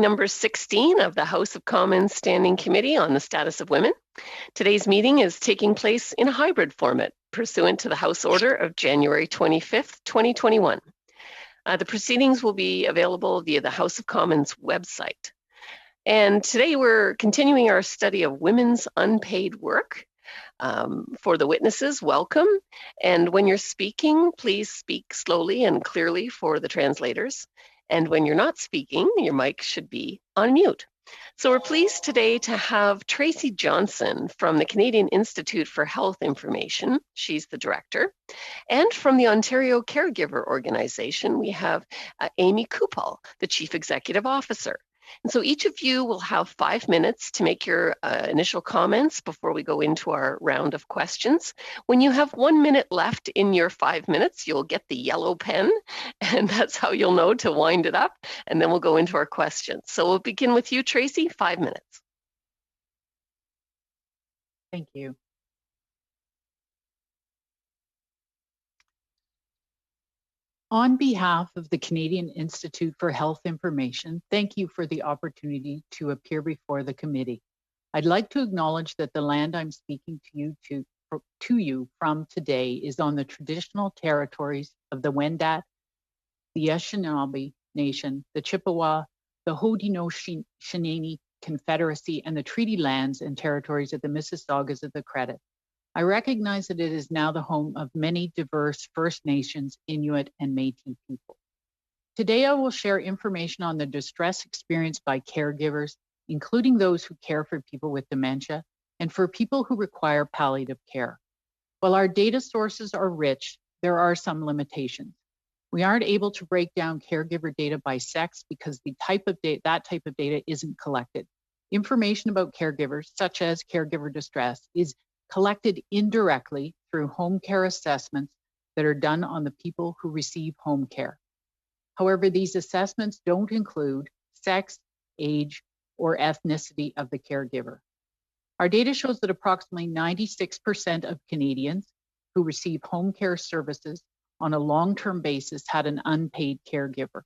Number 16 of the House of Commons Standing Committee on the Status of Women. Today's meeting is taking place in a hybrid format pursuant to the House Order of January 25th, 2021. The proceedings will be available via the House of Commons website. And today we're continuing our study of women's unpaid work. For the witnesses, welcome. And when you're speaking, please speak slowly and clearly for the translators. And when you're not speaking, your mic should be on mute. So we're pleased today to have Tracy Johnson from the Canadian Institute for Health Information. She's the director. And from the Ontario Caregiver Organization, we have Amy Kupal, the chief executive officer. And so each of you will have 5 minutes to make your initial comments before we go into our round of questions. When you have 1 minute left in your 5 minutes, you'll get the yellow pen, and that's how you'll know to wind it up, and then we'll go into our questions. So we'll begin with you, Tracy, 5 minutes. Thank you. On behalf of the Canadian Institute for Health Information, thank you for the opportunity to appear before the committee. I'd like to acknowledge that the land I'm speaking to you from today is on the traditional territories of the Wendat, the Anishinaabe Nation, the Chippewa, the Haudenosaunee Confederacy, and the treaty lands and territories of the Mississaugas of the Credit. I recognize that it is now the home of many diverse First Nations, Inuit, and Métis people. Today, I will share information on the distress experienced by caregivers, including those who care for people with dementia, and for people who require palliative care. While our data sources are rich, there are some limitations. We aren't able to break down caregiver data by sex because that type of data isn't collected. Information about caregivers, such as caregiver distress, is collected indirectly through home care assessments that are done on the people who receive home care. However, these assessments don't include sex, age, or ethnicity of the caregiver. Our data shows that approximately 96% of Canadians who receive home care services on a long-term basis had an unpaid caregiver.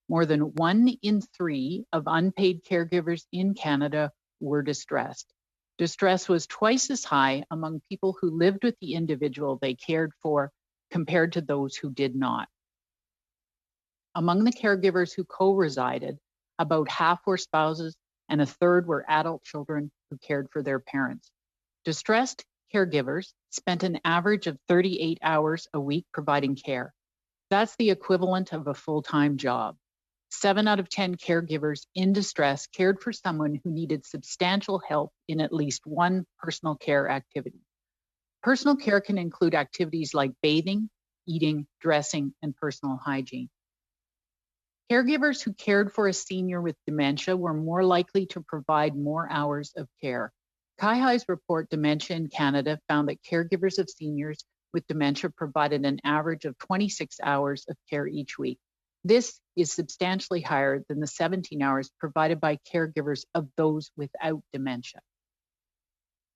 More than 1 in 3 of unpaid caregivers in Canada were distressed. Distress was twice as high among people who lived with the individual they cared for compared to those who did not. Among the caregivers who co-resided, about half were spouses and a third were adult children who cared for their parents. Distressed caregivers spent an average of 38 hours a week providing care. That's the equivalent of a full-time job. 7 out of 10 caregivers in distress cared for someone who needed substantial help in at least one personal care activity. Personal care can include activities like bathing, eating, dressing, and personal hygiene. Caregivers who cared for a senior with dementia were more likely to provide more hours of care. CIHI's report, Dementia in Canada, found that caregivers of seniors with dementia provided an average of 26 hours of care each week. This is substantially higher than the 17 hours provided by caregivers of those without dementia.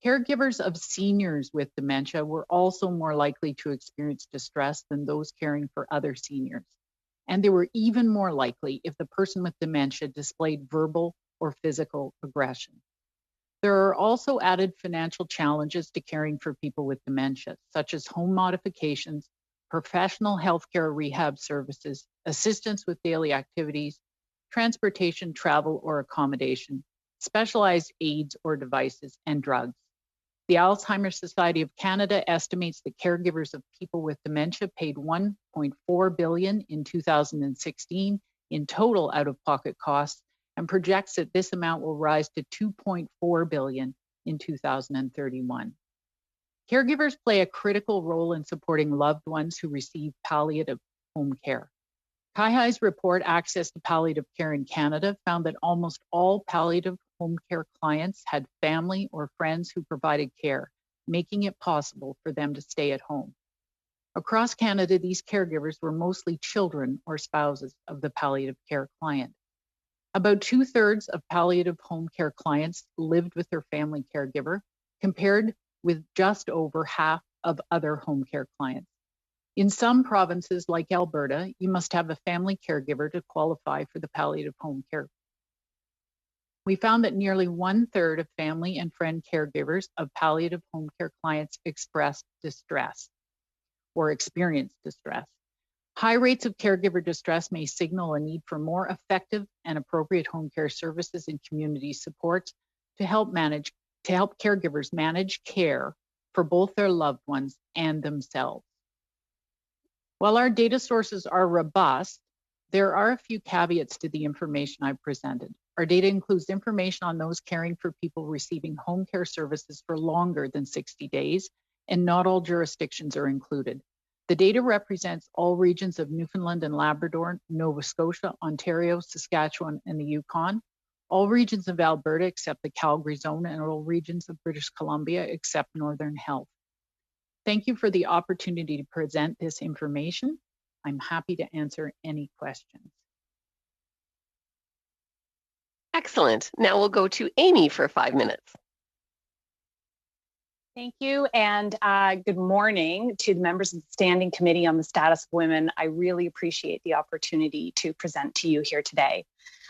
Caregivers of seniors with dementia were also more likely to experience distress than those caring for other seniors. And they were even more likely if the person with dementia displayed verbal or physical aggression. There are also added financial challenges to caring for people with dementia, such as home modifications, professional healthcare rehab services, assistance with daily activities, transportation, travel, or accommodation, specialized aids or devices, and drugs. The Alzheimer's Society of Canada estimates that caregivers of people with dementia paid $1.4 billion in 2016 in total out-of-pocket costs and projects that this amount will rise to $2.4 billion in 2031. Caregivers play a critical role in supporting loved ones who receive palliative home care. CIHI's report, Access to Palliative Care in Canada, found that almost all palliative home care clients had family or friends who provided care, making it possible for them to stay at home. Across Canada, these caregivers were mostly children or spouses of the palliative care client. About 2/3 of palliative home care clients lived with their family caregiver, compared with just over half of other home care clients. In some provinces like Alberta, you must have a family caregiver to qualify for the palliative home care We found that nearly 1/3 of family and friend caregivers of palliative home care clients expressed distress or experienced distress. High rates of caregiver distress may signal a need for more effective and appropriate home care services and community supports to help caregivers manage care for both their loved ones and themselves. While our data sources are robust, there are a few caveats to the information I've presented. Our data includes information on those caring for people receiving home care services for longer than 60 days, and not all jurisdictions are included. The data represents all regions of Newfoundland and Labrador, Nova Scotia, Ontario, Saskatchewan, and the Yukon, all regions of Alberta except the Calgary zone, and all regions of British Columbia except Northern Health. Thank you for the opportunity to present this information. I'm happy to answer any questions. Excellent. Now we'll go to Amy for 5 minutes. Thank you, and good morning to the members of the Standing Committee on the Status of Women. I really appreciate the opportunity to present to you here today.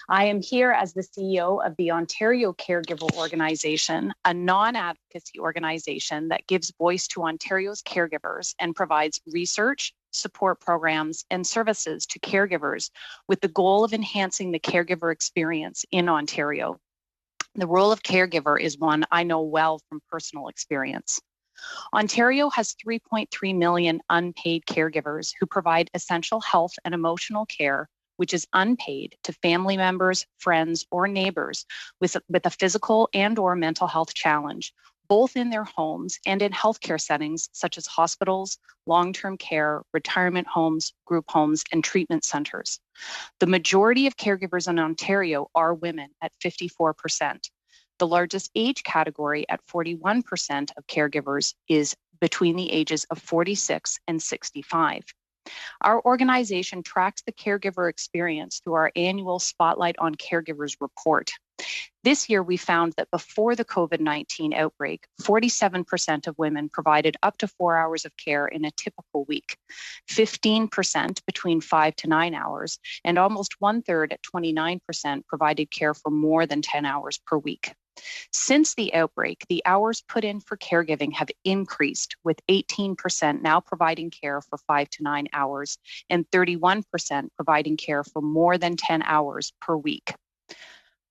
I am here as the CEO of the Ontario Caregiver Organization, a non-advocacy organization that gives voice to Ontario's caregivers and provides research, support programs, and services to caregivers with the goal of enhancing the caregiver experience in Ontario. The role of caregiver is one I know well from personal experience. Ontario has 3.3 million unpaid caregivers who provide essential health and emotional care, which is unpaid, to family members, friends, or neighbors with a physical and/or mental health challenge, both in their homes and in healthcare settings such as hospitals, long-term care, retirement homes, group homes, and treatment centers. The majority of caregivers in Ontario are women at 54%. The largest age category at 41% of caregivers is between the ages of 46 and 65. Our organization tracks the caregiver experience through our annual Spotlight on Caregivers report. This year, we found that before the COVID-19 outbreak, 47% of women provided up to 4 hours of care in a typical week, 15% between 5 to 9 hours, and almost 1/3 at 29% provided care for more than 10 hours per week. Since the outbreak, the hours put in for caregiving have increased, with 18% now providing care for 5 to 9 hours and 31% providing care for more than 10 hours per week.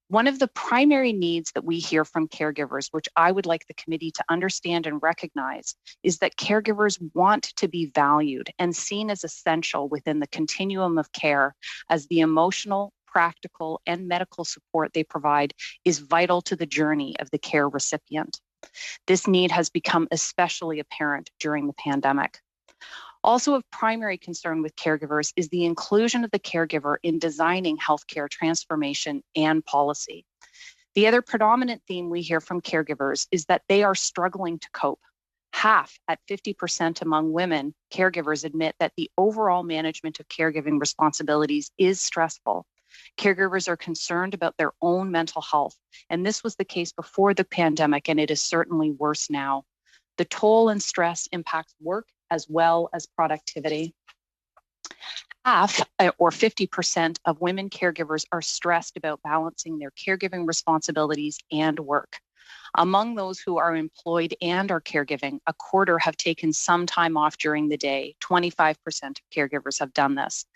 One of the primary needs that we hear from caregivers, which I would like the committee to understand and recognize, is that caregivers want to be valued and seen as essential within the continuum of care, as the emotional, practical, and medical support they provide is vital to the journey of the care recipient. This need has become especially apparent during the pandemic. Also of primary concern with caregivers is the inclusion of the caregiver in designing healthcare transformation and policy. The other predominant theme we hear from caregivers is that they are struggling to cope. Half, at 50% among women, caregivers admit that the overall management of caregiving responsibilities is stressful. Caregivers are concerned about their own mental health, and this was the case before the pandemic, and it is certainly worse now. The toll and stress impacts work as well as productivity. Half, or 50% of women caregivers are stressed about balancing their caregiving responsibilities and work. Among those who are employed and are caregiving, a quarter have taken some time off during the day. 25% of caregivers have done this.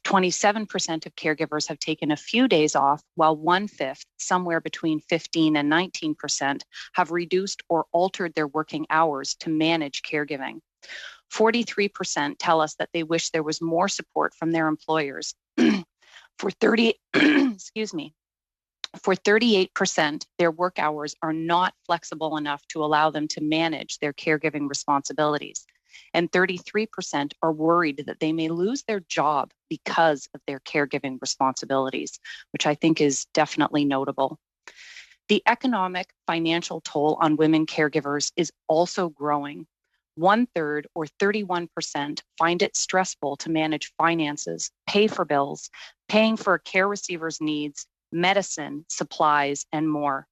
27% of caregivers have taken a few days off, while 1/5, somewhere between 15 and 19%, have reduced or altered their working hours to manage caregiving. 43% tell us that they wish there was more support from their employers. For 38%, their work hours are not flexible enough to allow them to manage their caregiving responsibilities. And 33% are worried that they may lose their job because of their caregiving responsibilities, which I think is definitely notable. The economic financial toll on women caregivers is also growing. 1/3, or 31%, find it stressful to manage finances, pay for bills, paying for a care receiver's needs, medicine, supplies, and more.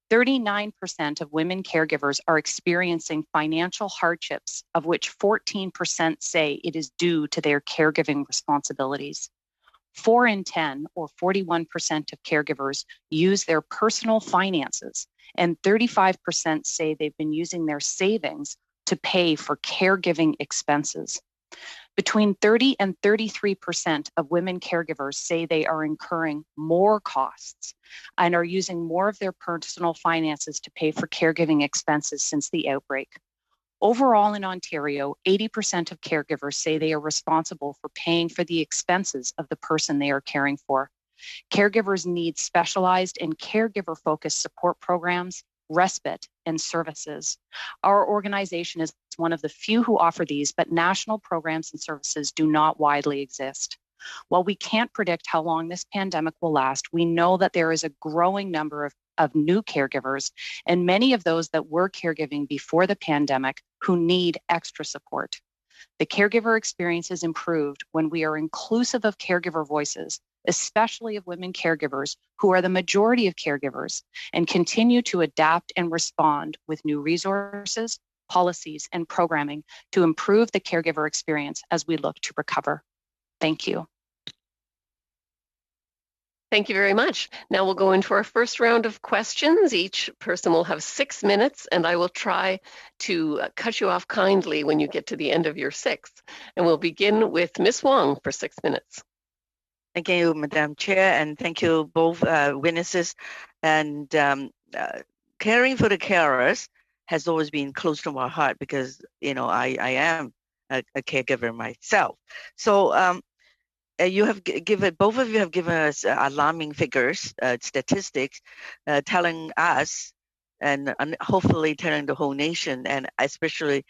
39% of women caregivers are experiencing financial hardships, of which 14% say it is due to their caregiving responsibilities. 4 in 10, or 41% of caregivers, use their personal finances, and 35% say they've been using their savings to pay for caregiving expenses. Between 30 and 33% of women caregivers say they are incurring more costs and are using more of their personal finances to pay for caregiving expenses since the outbreak. Overall in Ontario, 80% of caregivers say they are responsible for paying for the expenses of the person they are caring for. Caregivers need specialized and caregiver-focused support programs, respite, and services. Our organization is one of the few who offer these, but national programs and services do not widely exist. While we can't predict how long this pandemic will last, we know that there is a growing number of new caregivers, and many of those that were caregiving before the pandemic who need extra support. The caregiver experience is improved when we are inclusive of caregiver voices, especially of women caregivers who are the majority of caregivers, and continue to adapt and respond with new resources, policies, and programming to improve the caregiver experience as we look to recover. Thank you. Thank you very much. Now we'll go into our first round of questions. Each person will have 6 minutes, and I will try to cut you off kindly when you get to the end of your 6. And we'll begin with Ms. Wong for 6 minutes. Thank you, Madam Chair, and thank you both witnesses. And caring for the carers has always been close to my heart because, you know, I am a caregiver myself. So you have given, both of you have given us alarming figures, statistics, telling us and hopefully telling the whole nation and especially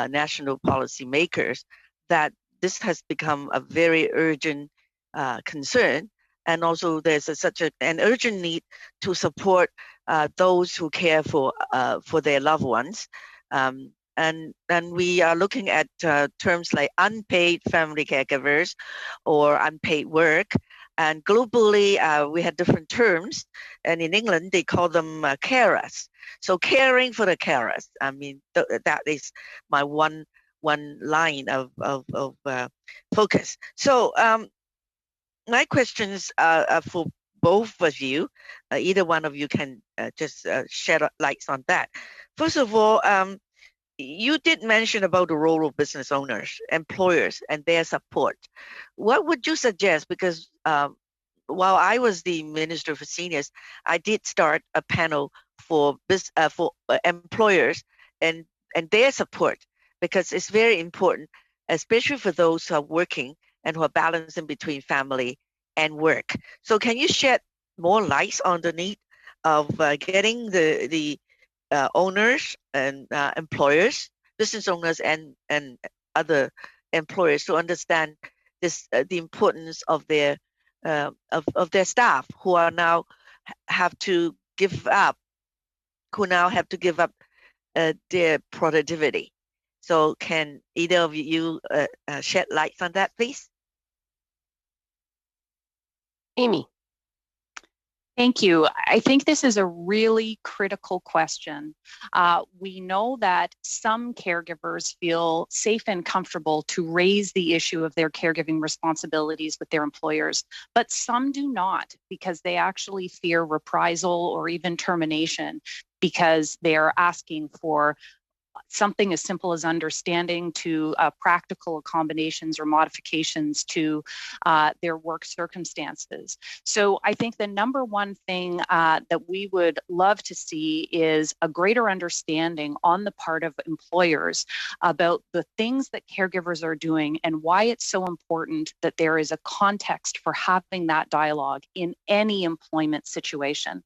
national policy makers that this has become a very urgent concern, and also there's such an urgent need to support those who care for their loved ones, and we are looking at terms like unpaid family caregivers or unpaid work, and globally we had different terms, and in England they call them carers. So caring for the carers, I mean that is my one line of focus. So my questions are for both of you. Either one of you can just shed lights on that. First of all, you did mention about the role of business owners, employers, and their support. What would you suggest? Because while I was the Minister for Seniors, I did start a panel for employers and their support, because it's very important, especially for those who are working and who are balancing between family and work. So can you shed more light on the need of getting the owners and employers, business owners and other employers to understand this the importance of their staff who are now have to give up their productivity. So can either of you shed light on that, please? Amy. Thank you. I think this is a really critical question. We know that some caregivers feel safe and comfortable to raise the issue of their caregiving responsibilities with their employers, but some do not, because they actually fear reprisal or even termination because they are asking for something as simple as understanding to practical accommodations or modifications to their work circumstances. So I think the number one thing that we would love to see is a greater understanding on the part of employers about the things that caregivers are doing and why it's so important that there is a context for having that dialogue in any employment situation.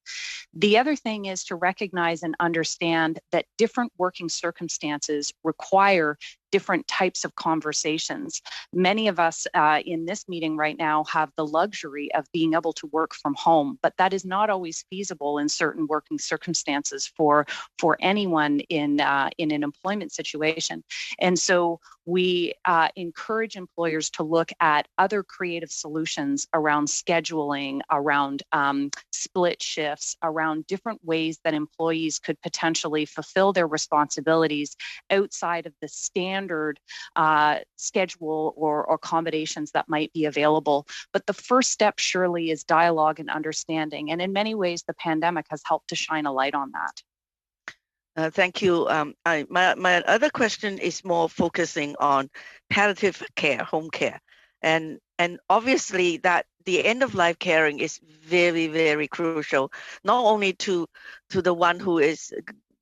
The other thing is to recognize and understand that different working circumstances require different types of conversations. Many of us in this meeting right now have the luxury of being able to work from home, but that is not always feasible in certain working circumstances for anyone in an employment situation. And so we encourage employers to look at other creative solutions around scheduling, around split shifts, around different ways that employees could potentially fulfill their responsibilities outside of the standard standard schedule or accommodations that might be available. But the first step surely is dialogue and understanding. And in many ways, the pandemic has helped to shine a light on that. Thank you. My other question is more focusing on palliative care, home care, and obviously that the end of life caring is very, very crucial, not only to the one who is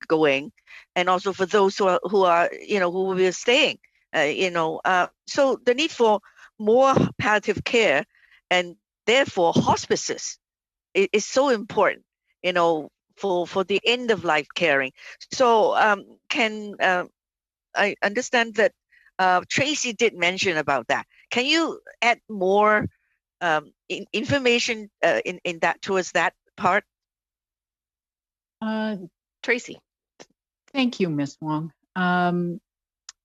going, and also for those who are who will be staying. So the need for more palliative care and therefore hospices is so important. For the end of life caring. So I understand that Tracy did mention about that. Can you add more information in that towards that part? Tracy. Thank you, Ms. Wong.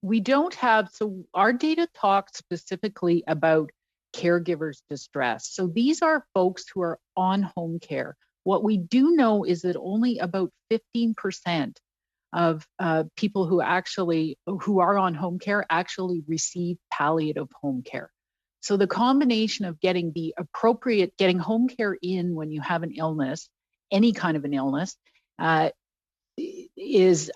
We don't have, so our data talks specifically about caregivers' distress. So these are folks who are on home care. What we do know is that only about 15% of people who are on home care actually receive palliative home care. So the combination of getting home care in when you have an illness, any kind of an illness, is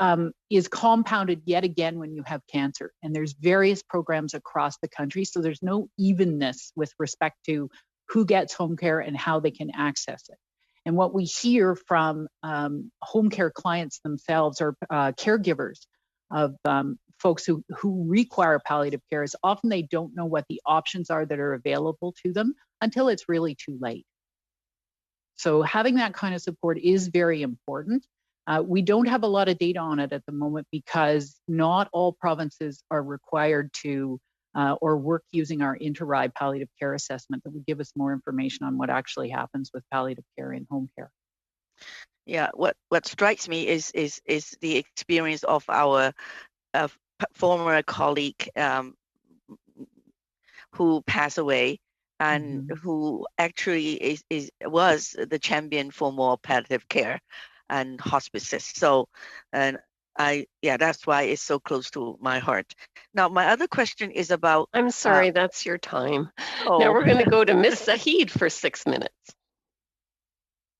compounded yet again when you have cancer. And there's various programs across the country, so there's no evenness with respect to who gets home care and how they can access it. And what we hear from home care clients themselves or caregivers of folks who require palliative care is often they don't know what the options are that are available to them until it's really too late. So having that kind of support is very important. We don't have a lot of data on it at the moment because not all provinces are required to or work using our inter-RIBE palliative care assessment that would give us more information on what actually happens with palliative care in home care. Yeah, what strikes me is the experience of our former colleague who passed away and who actually was the champion for more palliative care and hospices. So, that's why it's so close to my heart. Now, my other question is about... I'm sorry, that's your time. Oh. Now we're going to go to Ms. Zahid for 6 minutes.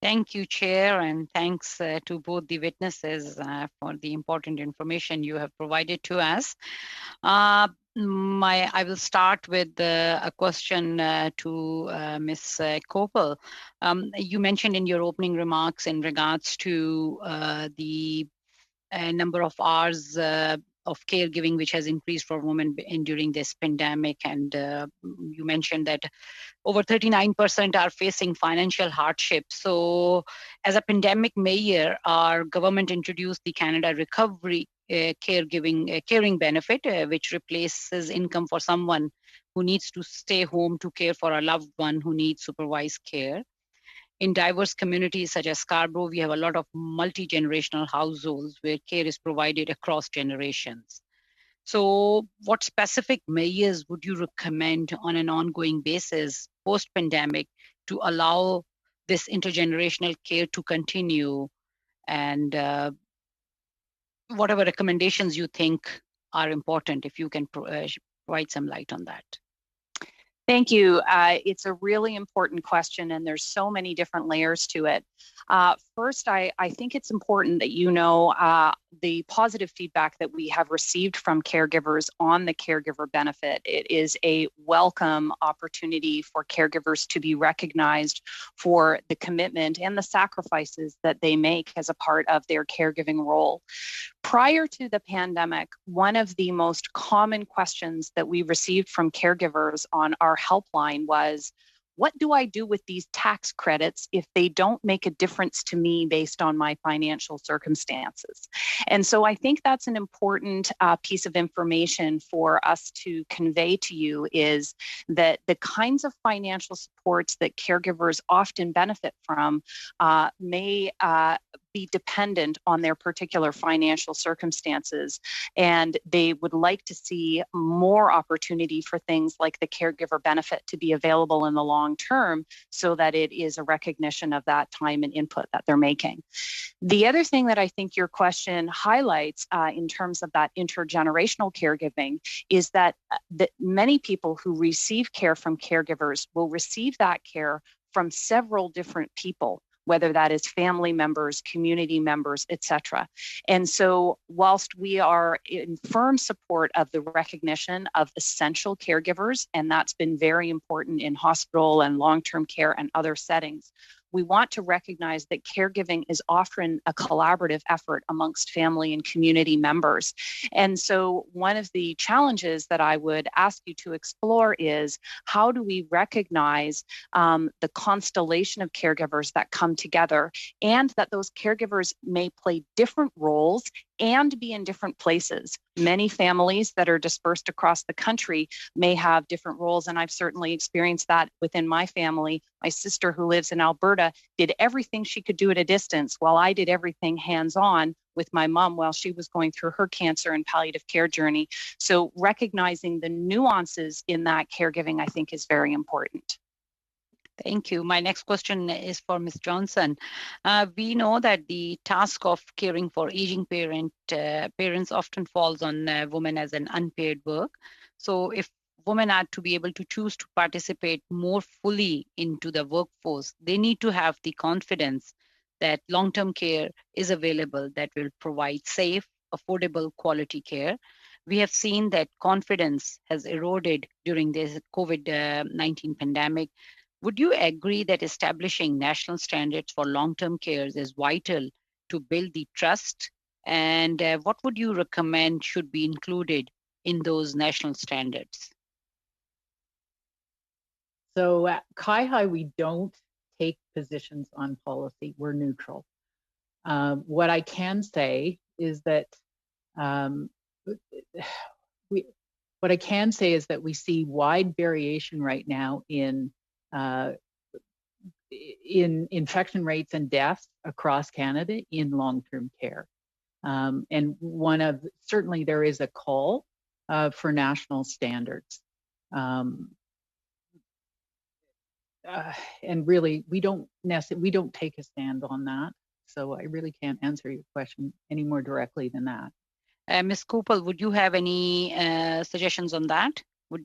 Thank you, Chair, and thanks to both the witnesses for the important information you have provided to us. I will start with a question to Ms. Kopel. You mentioned in your opening remarks in regards to the number of hours of caregiving which has increased for women during this pandemic, and you mentioned that over 39% are facing financial hardship. So as a pandemic measure, our government introduced the Canada Recovery caring benefit, which replaces income for someone who needs to stay home to care for a loved one who needs supervised care. In diverse communities such as Scarborough, we have a lot of multi-generational households where care is provided across generations. So what specific measures would you recommend on an ongoing basis post-pandemic to allow this intergenerational care to continue? And whatever recommendations you think are important, if you can provide some light on that. Thank you. It's a really important question, and there's so many different layers to it. First, I think it's important that you know the positive feedback that we have received from caregivers on the caregiver benefit. It is a welcome opportunity for caregivers to be recognized for the commitment and the sacrifices that they make as a part of their caregiving role. Prior to the pandemic, one of the most common questions that we received from caregivers on our helpline was, what do I do with these tax credits if they don't make a difference to me based on my financial circumstances? And so I think that's an important piece of information for us to convey to you, is that the kinds of financial supports that caregivers often benefit from may be dependent on their particular financial circumstances. And they would like to see more opportunity for things like the caregiver benefit to be available in the long term, so that it is a recognition of that time and input that they're making. The other thing that I think your question highlights in terms of that intergenerational caregiving is that many people who receive care from caregivers will receive that care from several different people, whether that is family members, community members, etc. And so whilst we are in firm support of the recognition of essential caregivers, and that's been very important in hospital and long-term care and other settings, we want to recognize that caregiving is often a collaborative effort amongst family and community members. And so one of the challenges that I would ask you to explore is, how do we recognize the constellation of caregivers that come together, and that those caregivers may play different roles and be in different places. Many families that are dispersed across the country may have different roles, and I've certainly experienced that within my family. My sister, who lives in Alberta, did everything she could do at a distance, while I did everything hands-on with my mom while she was going through her cancer and palliative care journey. So recognizing the nuances in that caregiving, I think, is very important. Thank you. My next question is for Ms. Johnson. We know that the task of caring for aging parents often falls on women as an unpaid work. So if women are to be able to choose to participate more fully into the workforce, they need to have the confidence that long-term care is available that will provide safe, affordable, quality care. We have seen that confidence has eroded during this COVID-19 pandemic. Would you agree that establishing national standards for long-term care is vital to build the trust? And what would you recommend should be included in those national standards? So at CIHI, we don't take positions on policy. We're neutral. What I can say is that we see wide variation right now in infection rates and deaths across Canada in long-term care. And certainly there is a call for national standards. And really, we don't take a stand on that. So I really can't answer your question any more directly than that. Ms. Koppel, would you have any suggestions on that?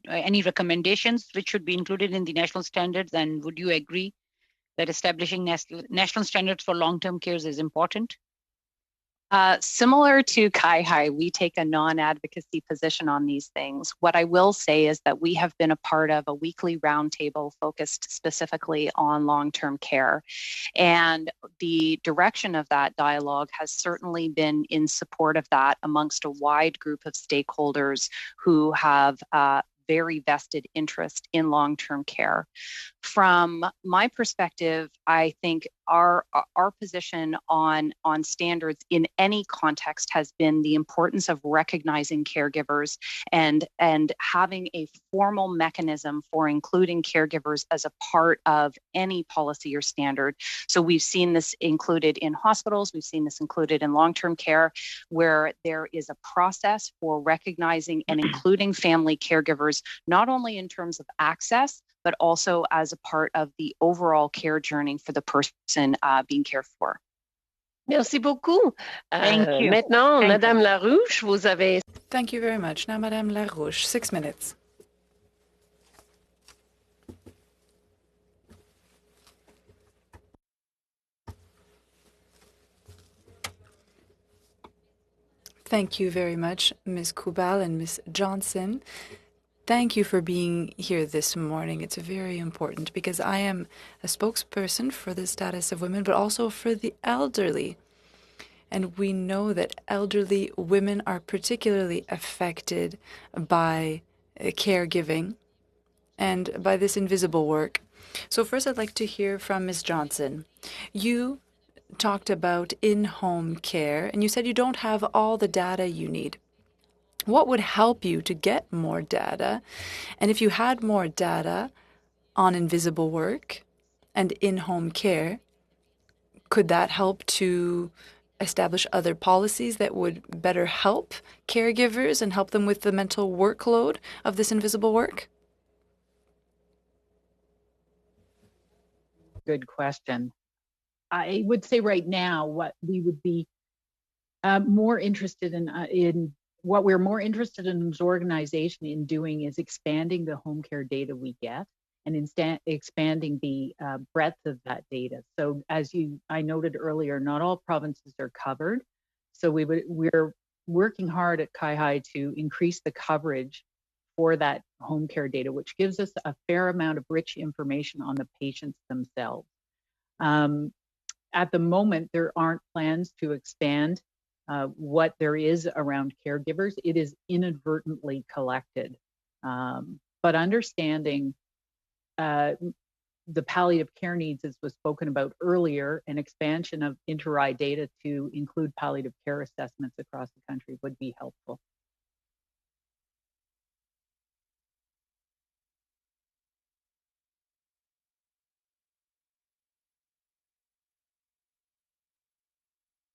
Any recommendations which should be included in the national standards? And would you agree that establishing national standards for long-term care is important? Similar to CIHI, we take a non-advocacy position on these things. What I will say is that we have been a part of a weekly roundtable focused specifically on long-term care. And the direction of that dialogue has certainly been in support of that amongst a wide group of stakeholders who have very vested interest in long-term care. From my perspective, I think our position on standards in any context has been the importance of recognizing caregivers and having a formal mechanism for including caregivers as a part of any policy or standard. So we've seen this included in hospitals, we've seen this included in long-term care, where there is a process for recognizing and including family caregivers, not only in terms of access, but also as a part of the overall care journey for the person being cared for. Merci beaucoup. Thank you. Maintenant, Madame Larouche, vous avez... Thank you very much. Now, Madame Larouche, 6 minutes. Thank you very much, Ms. Kubal and Ms. Johnson. Thank you for being here this morning. It's very important because I am a spokesperson for the status of women, but also for the elderly. And we know that elderly women are particularly affected by caregiving and by this invisible work. So first, I'd like to hear from Ms. Johnson. You talked about in-home care, and you said you don't have all the data you need. What would help you to get more data? And if you had more data on invisible work and in-home care, Could that help to establish other policies that would better help caregivers and help them with the mental workload of this invisible work? Good question. I would say right now what we would be more interested in what we're more interested in as organization in doing is expanding the home care data we get and expanding the breadth of that data. So as I noted earlier, not all provinces are covered. So we're working hard at CIHI to increase the coverage for that home care data, which gives us a fair amount of rich information on the patients themselves. At the moment, there aren't plans to expand what there is around caregivers. It is inadvertently collected. But understanding the palliative care needs, as was spoken about earlier, an expansion of inter-I data to include palliative care assessments across the country would be helpful.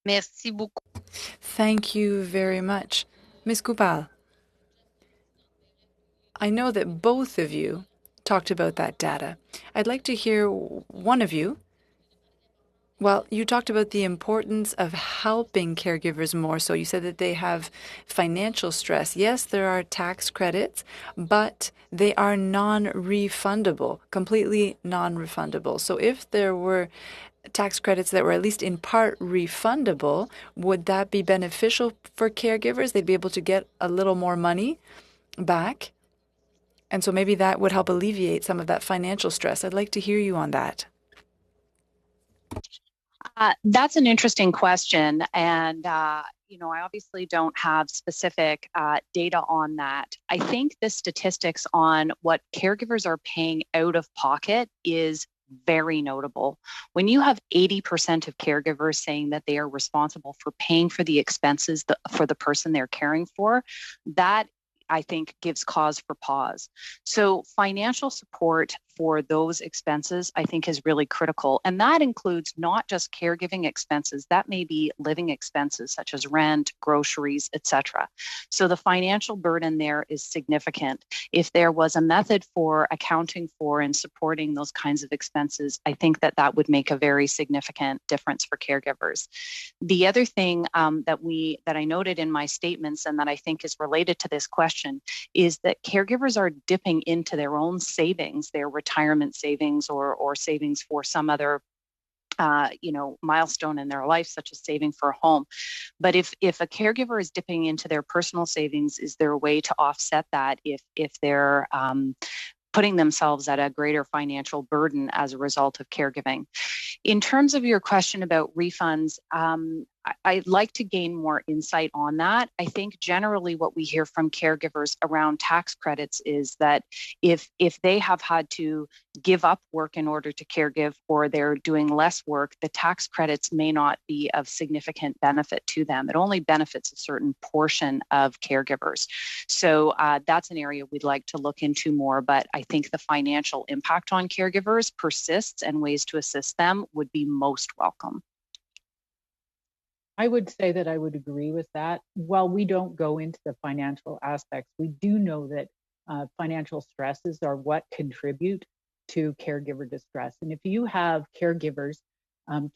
Merci beaucoup. Thank you very much. Ms. Kupal, I know that both of you talked about that data. I'd like to hear one of you. Well, you talked about the importance of helping caregivers more. So you said that they have financial stress. Yes, there are tax credits, but they are non-refundable, completely non-refundable. So if there were tax credits that were at least in part refundable, would that be beneficial for caregivers? They'd be able to get a little more money back. And so maybe that would help alleviate some of that financial stress. I'd like to hear you on that. That's an interesting question. And, I obviously don't have specific data on that. I think the statistics on what caregivers are paying out of pocket is very notable. When you have 80% of caregivers saying that they are responsible for paying for the expenses for the person they're caring for, that I think gives cause for pause. So financial support for those expenses, I think, is really critical. And that includes not just caregiving expenses, that may be living expenses such as rent, groceries, etc. So the financial burden there is significant. If there was a method for accounting for and supporting those kinds of expenses, I think that would make a very significant difference for caregivers. The other thing that I noted in my statements and that I think is related to this question is that caregivers are dipping into their own savings, their retirement savings or savings for some other milestone in their life, such as saving for a home. But if a caregiver is dipping into their personal savings, is there a way to offset that if they're putting themselves at a greater financial burden as a result of caregiving? In terms of your question about refunds, I'd like to gain more insight on that. I think generally what we hear from caregivers around tax credits is that if they have had to give up work in order to caregive or they're doing less work, the tax credits may not be of significant benefit to them. It only benefits a certain portion of caregivers. So that's an area we'd like to look into more, but I think the financial impact on caregivers persists and ways to assist them would be most welcome. I would say that I would agree with that. While we don't go into the financial aspects, we do know that financial stresses are what contribute to caregiver distress. And if you have caregivers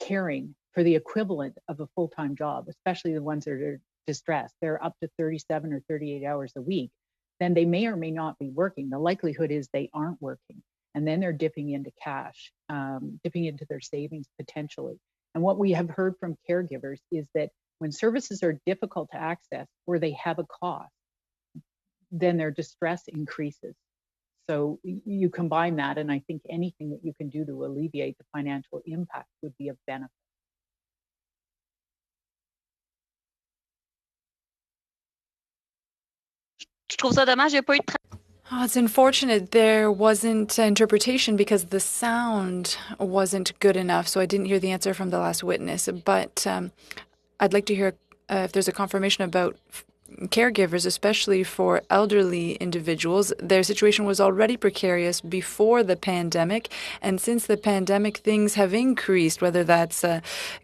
caring for the equivalent of a full-time job, especially the ones that are distressed, they're up to 37 or 38 hours a week, then they may or may not be working. The likelihood is they aren't working. And then they're dipping into cash, dipping into their savings potentially. And what we have heard from caregivers is that when services are difficult to access or they have a cost, then their distress increases. So you combine that, and I think anything that you can do to alleviate the financial impact would be of benefit. Oh, it's unfortunate there wasn't interpretation because the sound wasn't good enough, so I didn't hear the answer from the last witness. But I'd like to hear if there's a confirmation about caregivers, especially for elderly individuals. Their situation was already precarious before the pandemic, and since the pandemic, things have increased, whether that's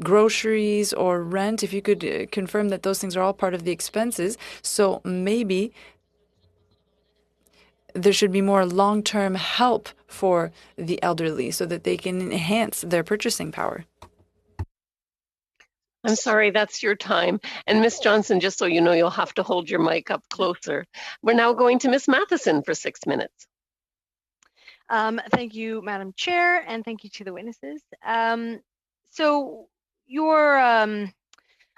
groceries or rent. If you could confirm that those things are all part of the expenses, so maybe there should be more long-term help for the elderly so that they can enhance their purchasing power. I'm sorry, that's your time. And Ms. Johnson, just so you know, you'll have to hold your mic up closer. We're now going to Ms. Matheson for 6 minutes. Thank you, Madam Chair, and thank you to the witnesses. So your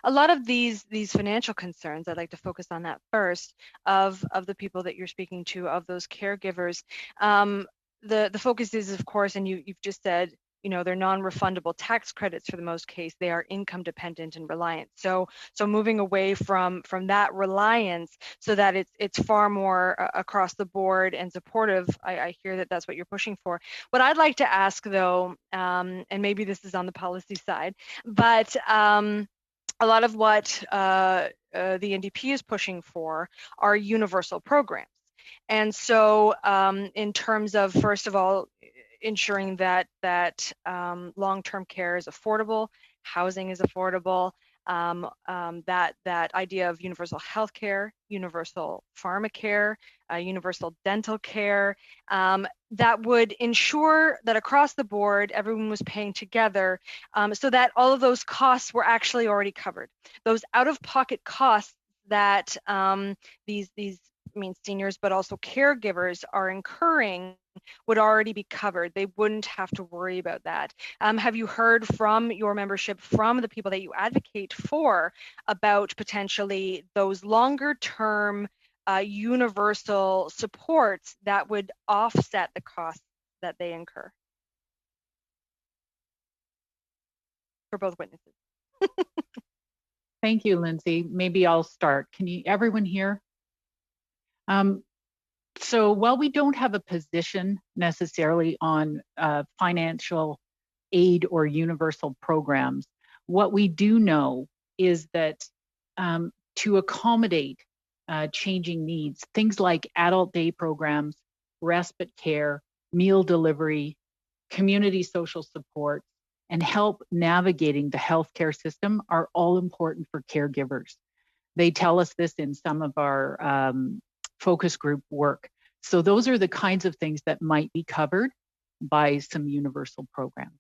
a lot of these financial concerns, I'd like to focus on that first, of the people that you're speaking to, of those caregivers. The focus is, of course, and you've just said, you know, they're non-refundable tax credits for the most case. They are income dependent and reliant. So moving away from that reliance, so that it's far more across the board and supportive. I hear that that's what you're pushing for. What I'd like to ask, though, and maybe this is on the policy side, but a lot of what the NDP is pushing for are universal programs. And so in terms of, first of all, ensuring that long-term care is affordable, housing is affordable, that idea of universal health care, universal pharmacare, universal dental care, that would ensure that across the board, everyone was paying together, so that all of those costs were actually already covered. Those out-of-pocket costs that these seniors, but also caregivers are incurring would already be covered. They wouldn't have to worry about that. Have you heard from your membership, from the people that you advocate for, about potentially those longer term universal supports that would offset the costs that they incur? For both witnesses. Thank you, Lindsay. Maybe I'll start. Can everyone hear? So while we don't have a position necessarily on financial aid or universal programs, what we do know is that to accommodate changing needs, things like adult day programs, respite care, meal delivery, community social support, and help navigating the healthcare system are all important for caregivers. They tell us this in some of our focus group work. So those are the kinds of things that might be covered by some universal programs.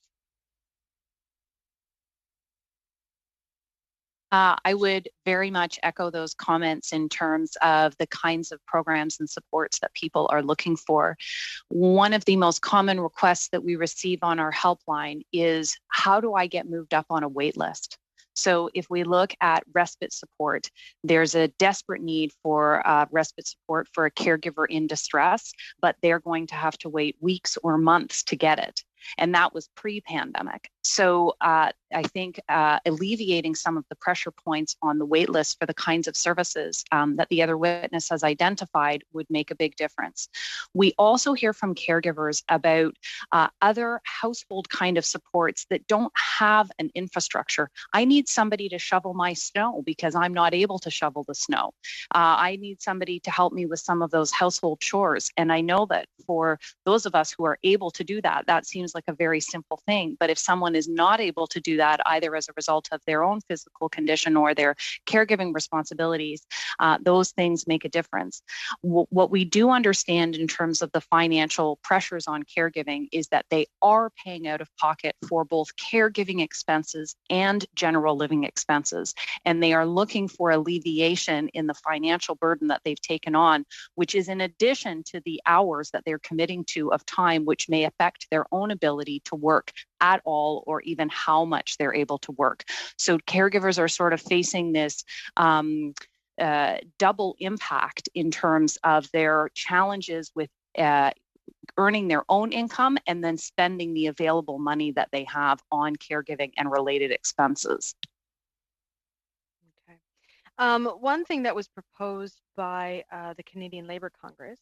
I would very much echo those comments in terms of the kinds of programs and supports that people are looking for. One of the most common requests that we receive on our helpline is, how do I get moved up on a wait list? So if we look at respite support, there's a desperate need for respite support for a caregiver in distress, but they're going to have to wait weeks or months to get it. And that was pre-pandemic. So I think alleviating some of the pressure points on the wait list for the kinds of services that the other witness has identified would make a big difference. We also hear from caregivers about other household kind of supports that don't have an infrastructure. I need somebody to shovel my snow because I'm not able to shovel the snow. I need somebody to help me with some of those household chores. And I know that for those of us who are able to do that, that seems like a very simple thing. But if someone is not able to do that, either as a result of their own physical condition or their caregiving responsibilities, those things make a difference. What we do understand in terms of the financial pressures on caregiving is that they are paying out of pocket for both caregiving expenses and general living expenses. And they are looking for alleviation in the financial burden that they've taken on, which is in addition to the hours that they're committing to of time, which may affect their own ability to work at all, or even how much they're able to work. So caregivers are sort of facing this double impact in terms of their challenges with earning their own income and then spending the available money that they have on caregiving and related expenses. Okay. One thing that was proposed by the Canadian Labour Congress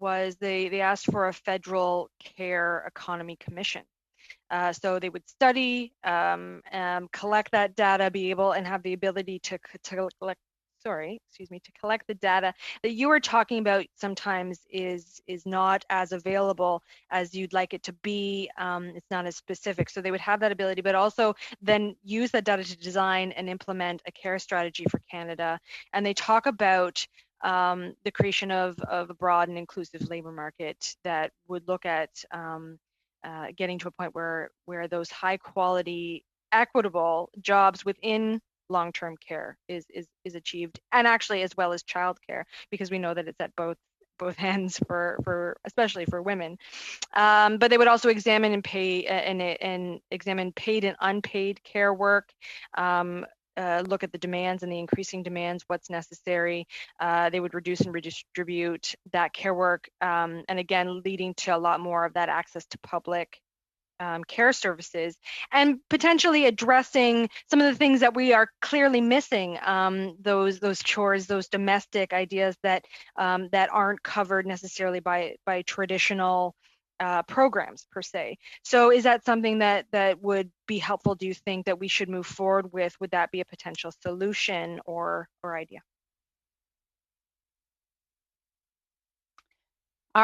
was they asked for a federal care economy commission. So they would study, collect that data, be able and have the ability to collect to collect the data that you were talking about sometimes is not as available as you'd like it to be. It's not as specific. So they would have that ability, but also then use that data to design and implement a care strategy for Canada. And they talk about the creation of a broad and inclusive labor market that would look at getting to a point where those high quality, equitable jobs within long-term care is achieved, and actually as well as childcare, because we know that it's at both ends for especially for women. But they would also examine and pay and examine paid and unpaid care work. Look at the demands and the increasing demands, what's necessary. They would reduce and redistribute that care work, and again, leading to a lot more of that access to public care services, and potentially addressing some of the things that we are clearly missing, those chores, those domestic ideas that aren't covered necessarily by traditional programs per se. So is that something that would be helpful? Do you think that we should move forward with? Would that be a potential solution or idea?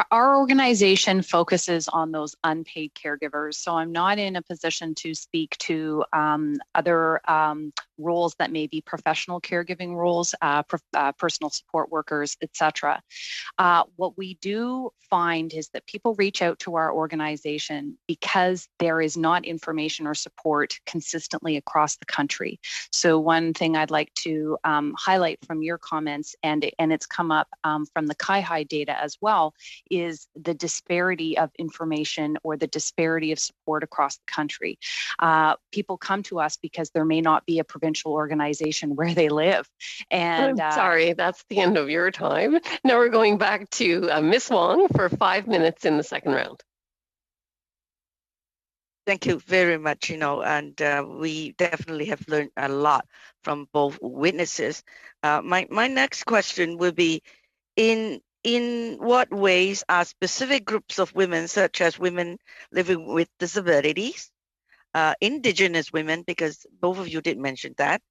Our organization focuses on those unpaid caregivers, so I'm not in a position to speak to other roles that may be professional caregiving roles, personal support workers, etc. What we do find is that people reach out to our organization because there is not information or support consistently across the country. So one thing I'd like to highlight from your comments, and it's come up from the CIHI data as well, is the disparity of information or the disparity of support across the country. People come to us because there may not be a provincial organization where they live. And I'm sorry, that's the end of your time. Now we're going back to Ms. Wong for 5 minutes in the second round. Thank you very much, and we definitely have learned a lot from both witnesses. My next question will be, in what ways are specific groups of women, such as women living with disabilities, Indigenous women, because both of you did mention that,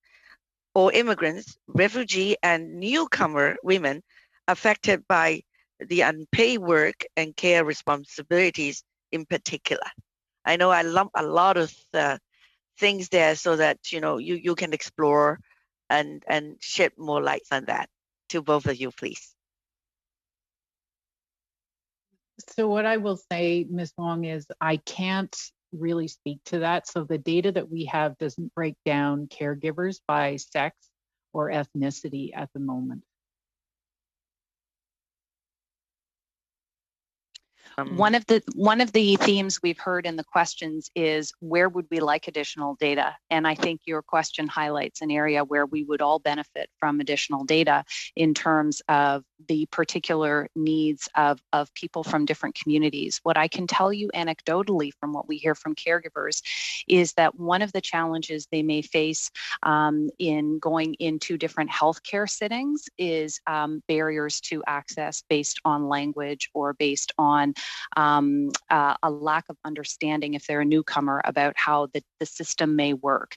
or immigrants, refugee, and newcomer women affected by the unpaid work and care responsibilities in particular? I know I lump a lot of things there so that you can explore and shed more light on that. To both of you, please. So what I will say, Ms. Wong, is I can't really speak to that. So the data that we have doesn't break down caregivers by sex or ethnicity at the moment. One of the themes we've heard in the questions is, where would we like additional data? And I think your question highlights an area where we would all benefit from additional data in terms of the particular needs of people from different communities. What I can tell you anecdotally from what we hear from caregivers is that one of the challenges they may face in going into different healthcare settings is barriers to access based on language or based on a lack of understanding, if they're a newcomer, about how the system may work.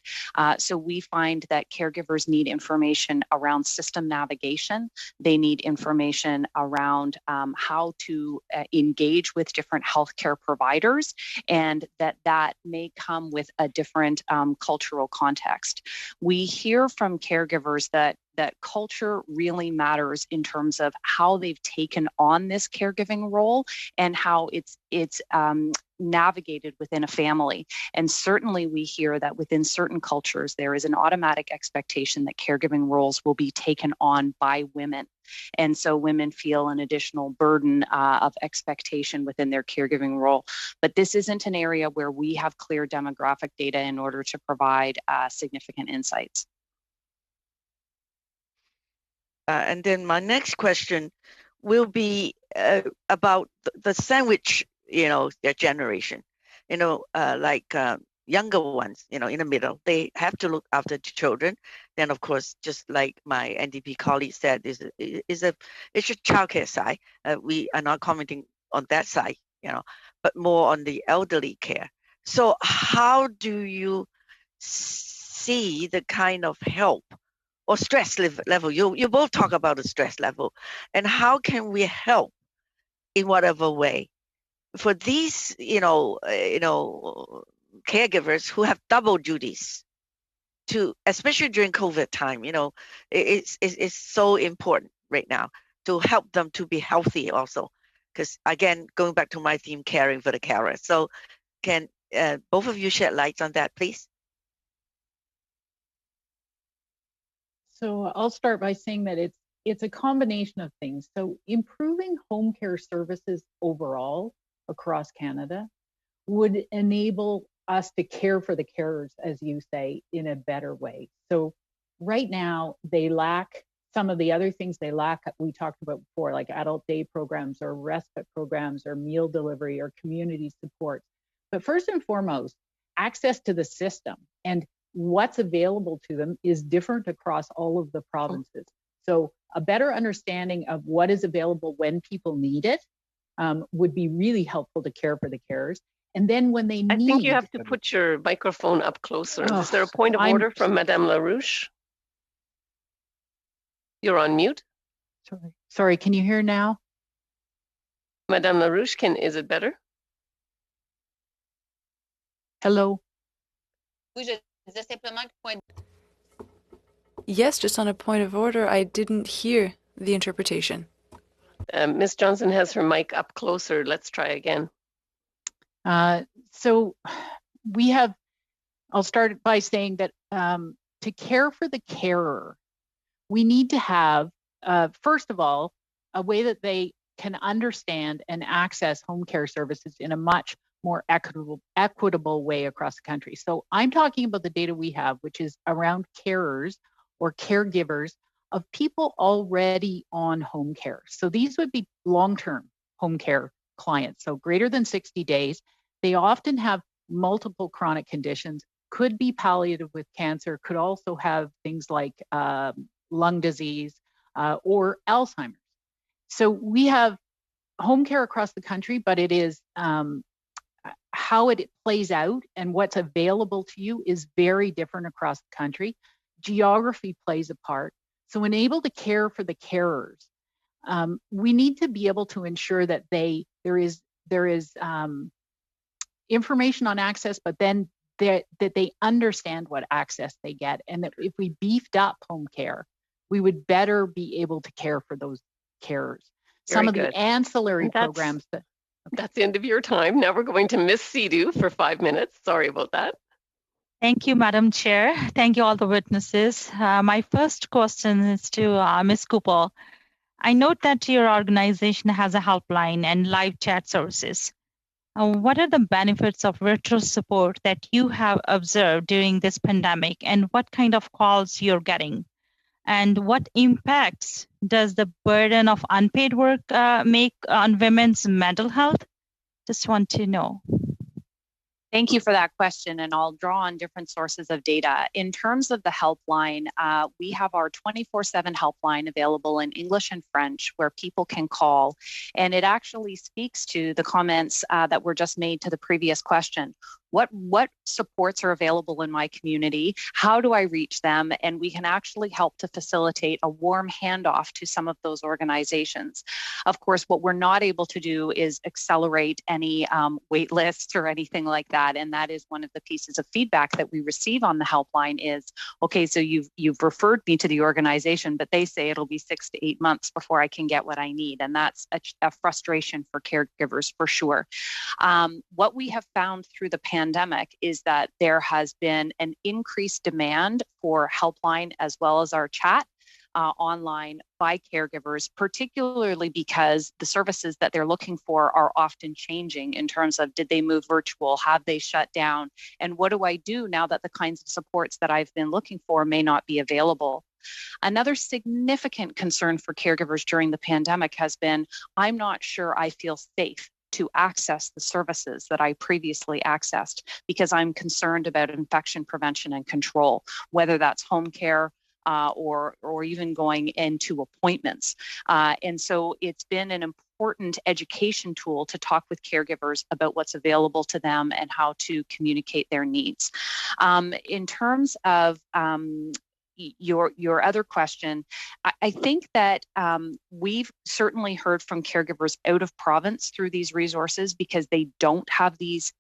So we find that caregivers need information around system navigation. They need information around how to engage with different healthcare providers, and that may come with a different cultural context. We hear from caregivers that culture really matters in terms of how they've taken on this caregiving role and how it's navigated within a family. And certainly we hear that within certain cultures, there is an automatic expectation that caregiving roles will be taken on by women. And so women feel an additional burden of expectation within their caregiving role. But this isn't an area where we have clear demographic data in order to provide significant insights. And then my next question will be about the sandwich, their generation, like younger ones, in the middle. They have to look after the children. Then, of course, just like my NDP colleague said, it's a childcare side. We are not commenting on that side, but more on the elderly care. So how do you see the kind of help or stress level. You both talk about the stress level, and how can we help in whatever way for these, caregivers who have double duties, especially during COVID time. It's so important right now to help them to be healthy also, because again, going back to my theme, caring for the carers. So can both of you shed light on that, please? So I'll start by saying that it's a combination of things. So improving home care services overall across Canada would enable us to care for the carers, as you say, in a better way. So right now, they lack some of the other things they lack, we talked about before, like adult day programs or respite programs or meal delivery or community support. But first and foremost, access to the system and what's available to them is different across all of the provinces. So a better understanding of what is available when people need it would be really helpful to care for the carers. And then when they need... I think you have to put your microphone up closer. Is there a point of order from Madame LaRouche? You're on mute. Sorry, can you hear now? Madame LaRouche, is it better? Hello? Yes, just on a point of order, I didn't hear the interpretation. Ms. Johnson has her mic up closer. Let's try again. So I'll start by saying that to care for the carer, we need to have, first of all, a way that they can understand and access home care services in a much more equitable way across the country. So I'm talking about the data we have, which is around carers or caregivers of people already on home care. So these would be long-term home care clients, so greater than 60 days. They often have multiple chronic conditions, could be palliative with cancer, could also have things like lung disease or Alzheimer's. So we have home care across the country, but it is how it plays out and what's available to you is very different across the country. Geography plays a part. So when able to care for the carers, we need to be able to ensure that there is information on access, but then that they understand what access they get, and that if we beefed up home care, we would better be able to care for those carers. Some of the ancillary programs that... That's the end of your time. Now we're going to Miss Sidhu for 5 minutes. Sorry about that. Thank you, Madam Chair. Thank you, all the witnesses. My first question is to Ms. Cooper. I note that your organization has a helpline and live chat services. What are the benefits of virtual support that you have observed during this pandemic, and what kind of calls you're getting? And what impacts does the burden of unpaid work make on women's mental health? Just want to know. Thank you for that question, and I'll draw on different sources of data. In terms of the helpline, we have our 24/7 helpline available in English and French where people can call, and it actually speaks to the comments that were just made to the previous question. What supports are available in my community? How do I reach them? And we can actually help to facilitate a warm handoff to some of those organizations. Of course, what we're not able to do is accelerate any wait lists or anything like that. And that is one of the pieces of feedback that we receive on the helpline is, okay, so you've referred me to the organization, but they say it'll be 6 to 8 months before I can get what I need. And that's a frustration for caregivers for sure. What we have found through the pandemic is that there has been an increased demand for helpline as well as our chat online by caregivers, particularly because the services that they're looking for are often changing in terms of did they move virtual, have they shut down, and what do I do now that the kinds of supports that I've been looking for may not be available. Another significant concern for caregivers during the pandemic has been, I'm not sure I feel safe to access the services that I previously accessed because I'm concerned about infection prevention and control, whether that's home care or even going into appointments. And so it's been an important education tool to talk with caregivers about what's available to them and how to communicate their needs. In terms of your other question, I think that we've certainly heard from caregivers out of province through these resources because they don't have these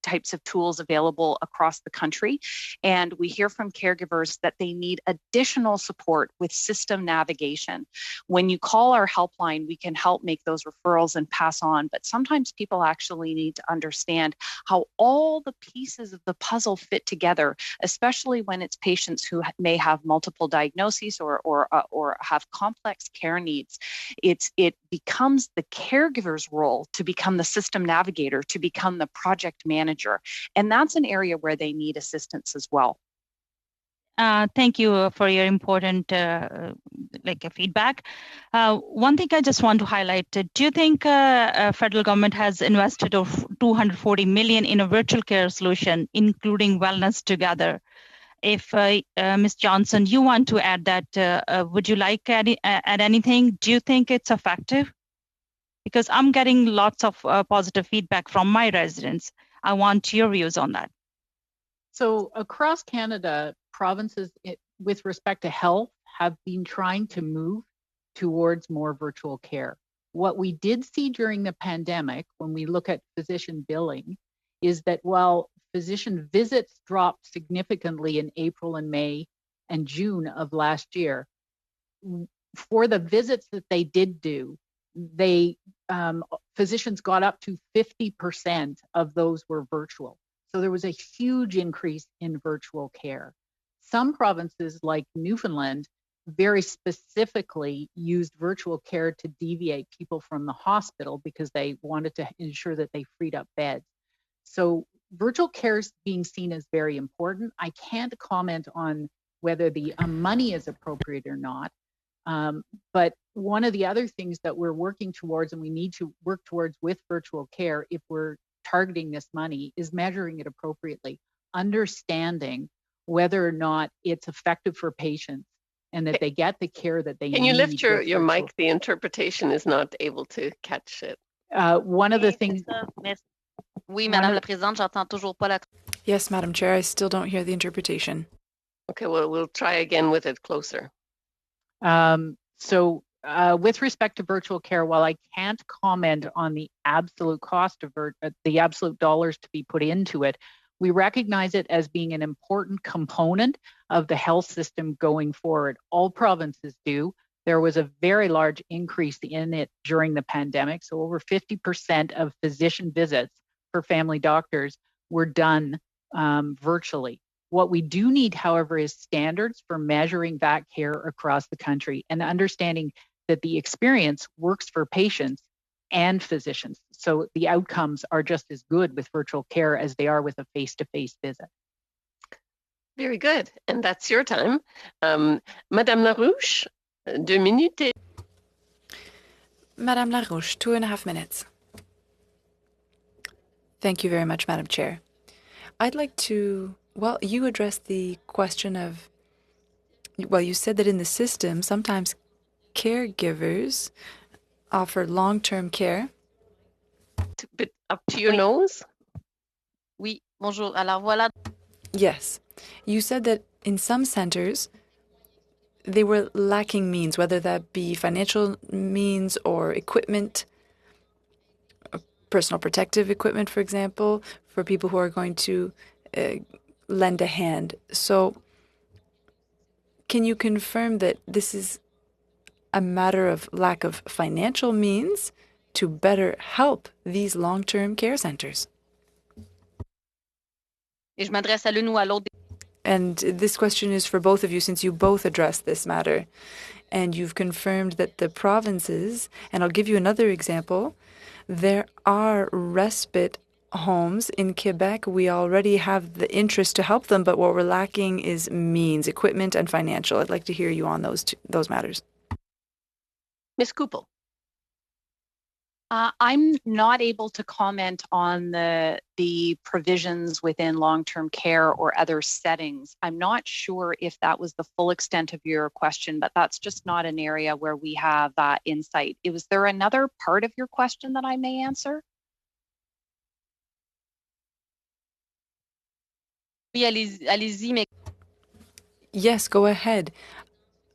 types of tools available across the country. And we hear from caregivers that they need additional support with system navigation. When you call our helpline, we can help make those referrals and pass on, but sometimes people actually need to understand how all the pieces of the puzzle fit together, especially when it's patients who may have multiple diagnoses or have complex care needs. It becomes the caregiver's role to become the system navigator, to become the project manager. And that's an area where they need assistance as well. Thank you for your important feedback. One thing I just want to highlight, do you think federal government has invested of 240 million in a virtual care solution, including Wellness Together? If Ms. Johnson, you want to add that, would you like to add anything? Do you think it's effective? Because I'm getting lots of positive feedback from my residents. I want your views on that. So across Canada, provinces with respect to health have been trying to move towards more virtual care. What we did see during the pandemic, when we look at physician billing, is that while physician visits dropped significantly in April and May and June of last year, for the visits that they did do, physicians got up to 50% of those were virtual. So there was a huge increase in virtual care. Some provinces like Newfoundland very specifically used virtual care to deviate people from the hospital because they wanted to ensure that they freed up beds. So virtual care is being seen as very important. I can't comment on whether the money is appropriate or not. But one of the other things that we're working towards and we need to work towards with virtual care, if we're targeting this money, is measuring it appropriately, understanding whether or not it's effective for patients and that they get the care that they need. Can you lift your mic? The interpretation is not able to catch it. One of the things... Oui, Madame la Présidente, j'entends toujours pas la... Yes, Madam Chair, I still don't hear the interpretation. Okay, well, we'll try again with it closer. So with respect to virtual care, while I can't comment on the absolute cost of the absolute dollars to be put into it, we recognize it as being an important component of the health system going forward. All provinces do. There was a very large increase in it during the pandemic. So over 50% of physician visits for family doctors were done virtually. What we do need, however, is standards for measuring that care across the country and understanding that the experience works for patients and physicians. So the outcomes are just as good with virtual care as they are with a face-to-face visit. Very good. And that's your time. Madame Larouche, 2 minutes. Madame Larouche, 2.5 minutes. Thank you very much, Madam Chair. I'd like to, well, you addressed the question of, well, you said that in the system, sometimes caregivers offer long-term care. Bit up to your nose? Oui, bonjour. Alors voilà. Yes. You said that in some centers, they were lacking means, whether that be financial means or equipment, personal protective equipment, for example, for people who are going to lend a hand. So can you confirm that this is a matter of lack of financial means to better help these long-term care centers? Et je m'adresse à l'une ou à l'autre. And this question is for both of you, since you both addressed this matter. And you've confirmed that the provinces, and I'll give you another example, there are respite homes in Quebec. We already have the interest to help them, but what we're lacking is means, equipment, and financial. I'd like to hear you on those matters. Ms. Kupel. I'm not able to comment on the provisions within long-term care or other settings. I'm not sure if that was the full extent of your question, but that's just not an area where we have insight. Was there another part of your question that I may answer? Oui, allez-y, mais... Yes, go ahead.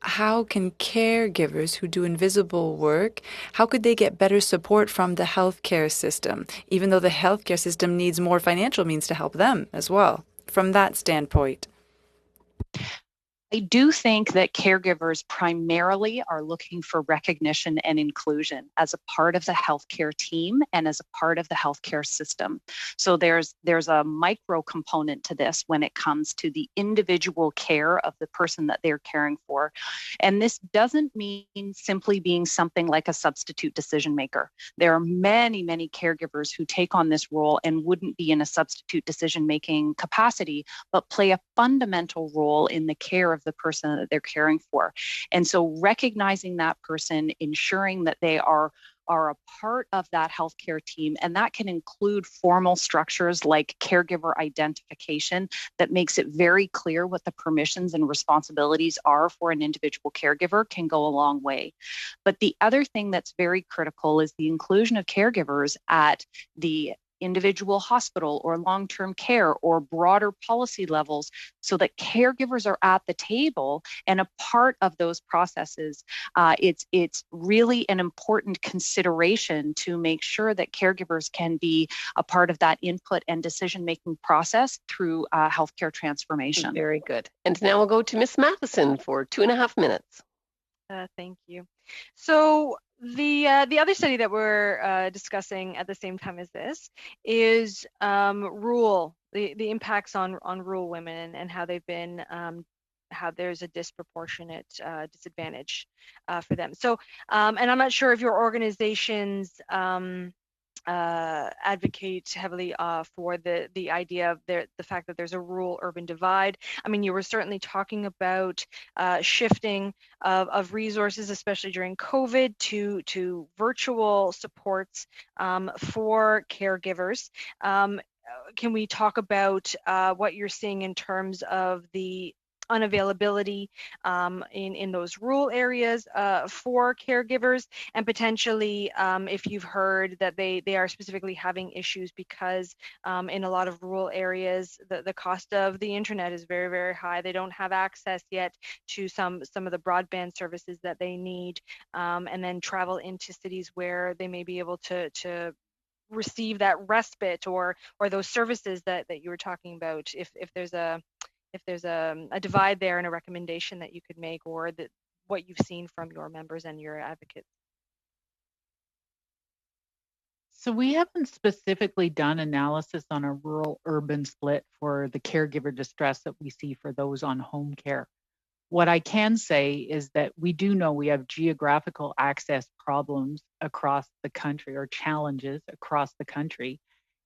How can caregivers who do invisible work, how could they get better support from the healthcare system, even though the healthcare system needs more financial means to help them as well, from that standpoint? I do think that caregivers primarily are looking for recognition and inclusion as a part of the healthcare team and as a part of the healthcare system. So there's a micro component to this when it comes to the individual care of the person that they're caring for. And this doesn't mean simply being something like a substitute decision maker. There are many, many caregivers who take on this role and wouldn't be in a substitute decision making capacity, but play a fundamental role in the care of the person that they're caring for. And so recognizing that person, ensuring that they are a part of that healthcare team, and that can include formal structures like caregiver identification that makes it very clear what the permissions and responsibilities are for an individual caregiver, can go a long way. But the other thing that's very critical is the inclusion of caregivers at the individual hospital or long-term care or broader policy levels, so that caregivers are at the table and a part of those processes. It's really an important consideration to make sure that caregivers can be a part of that input and decision-making process through healthcare transformation. Very good. And now we'll go to Ms. Matheson for 2.5 minutes. Thank you. So the other study that we're discussing at the same time as this is the impacts on rural women and how they've been how there's a disproportionate disadvantage for them. So and I'm not sure if your organizations advocate heavily for the idea of the fact that there's a rural-urban divide. I mean, you were certainly talking about shifting of resources, especially during COVID, to virtual supports for caregivers. Can we talk about what you're seeing in terms of the unavailability in those rural areas for caregivers, and potentially if you've heard that they are specifically having issues because in a lot of rural areas the cost of the internet is very, very high. They don't have access yet to some of the broadband services that they need, and then travel into cities where they may be able to receive that respite or those services that you were talking about. If there's a divide there and a recommendation that you could make, or what you've seen from your members and your advocates. So we haven't specifically done analysis on a rural-urban split for the caregiver distress that we see for those on home care. What I can say is that we do know we have geographical access problems across the country, or challenges across the country.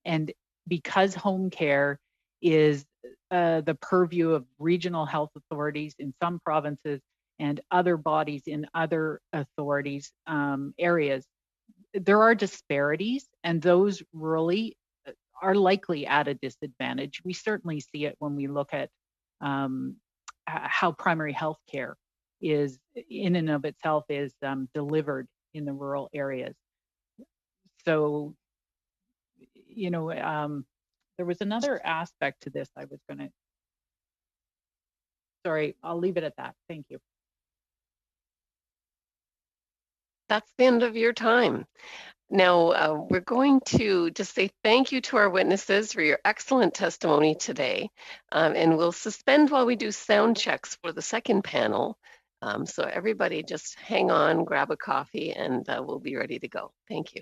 And because home care is the purview of regional health authorities in some provinces and other bodies in other authorities areas, there are disparities, and those really are likely at a disadvantage. We certainly see it when we look at how primary health care is in and of itself is delivered in the rural areas. So, there was another aspect to this I was going to, sorry, I'll leave it at that. Thank you. That's the end of your time. Now, we're going to just say thank you to our witnesses for your excellent testimony today, and we'll suspend while we do sound checks for the second panel. So everybody just hang on, grab a coffee, and we'll be ready to go. Thank you.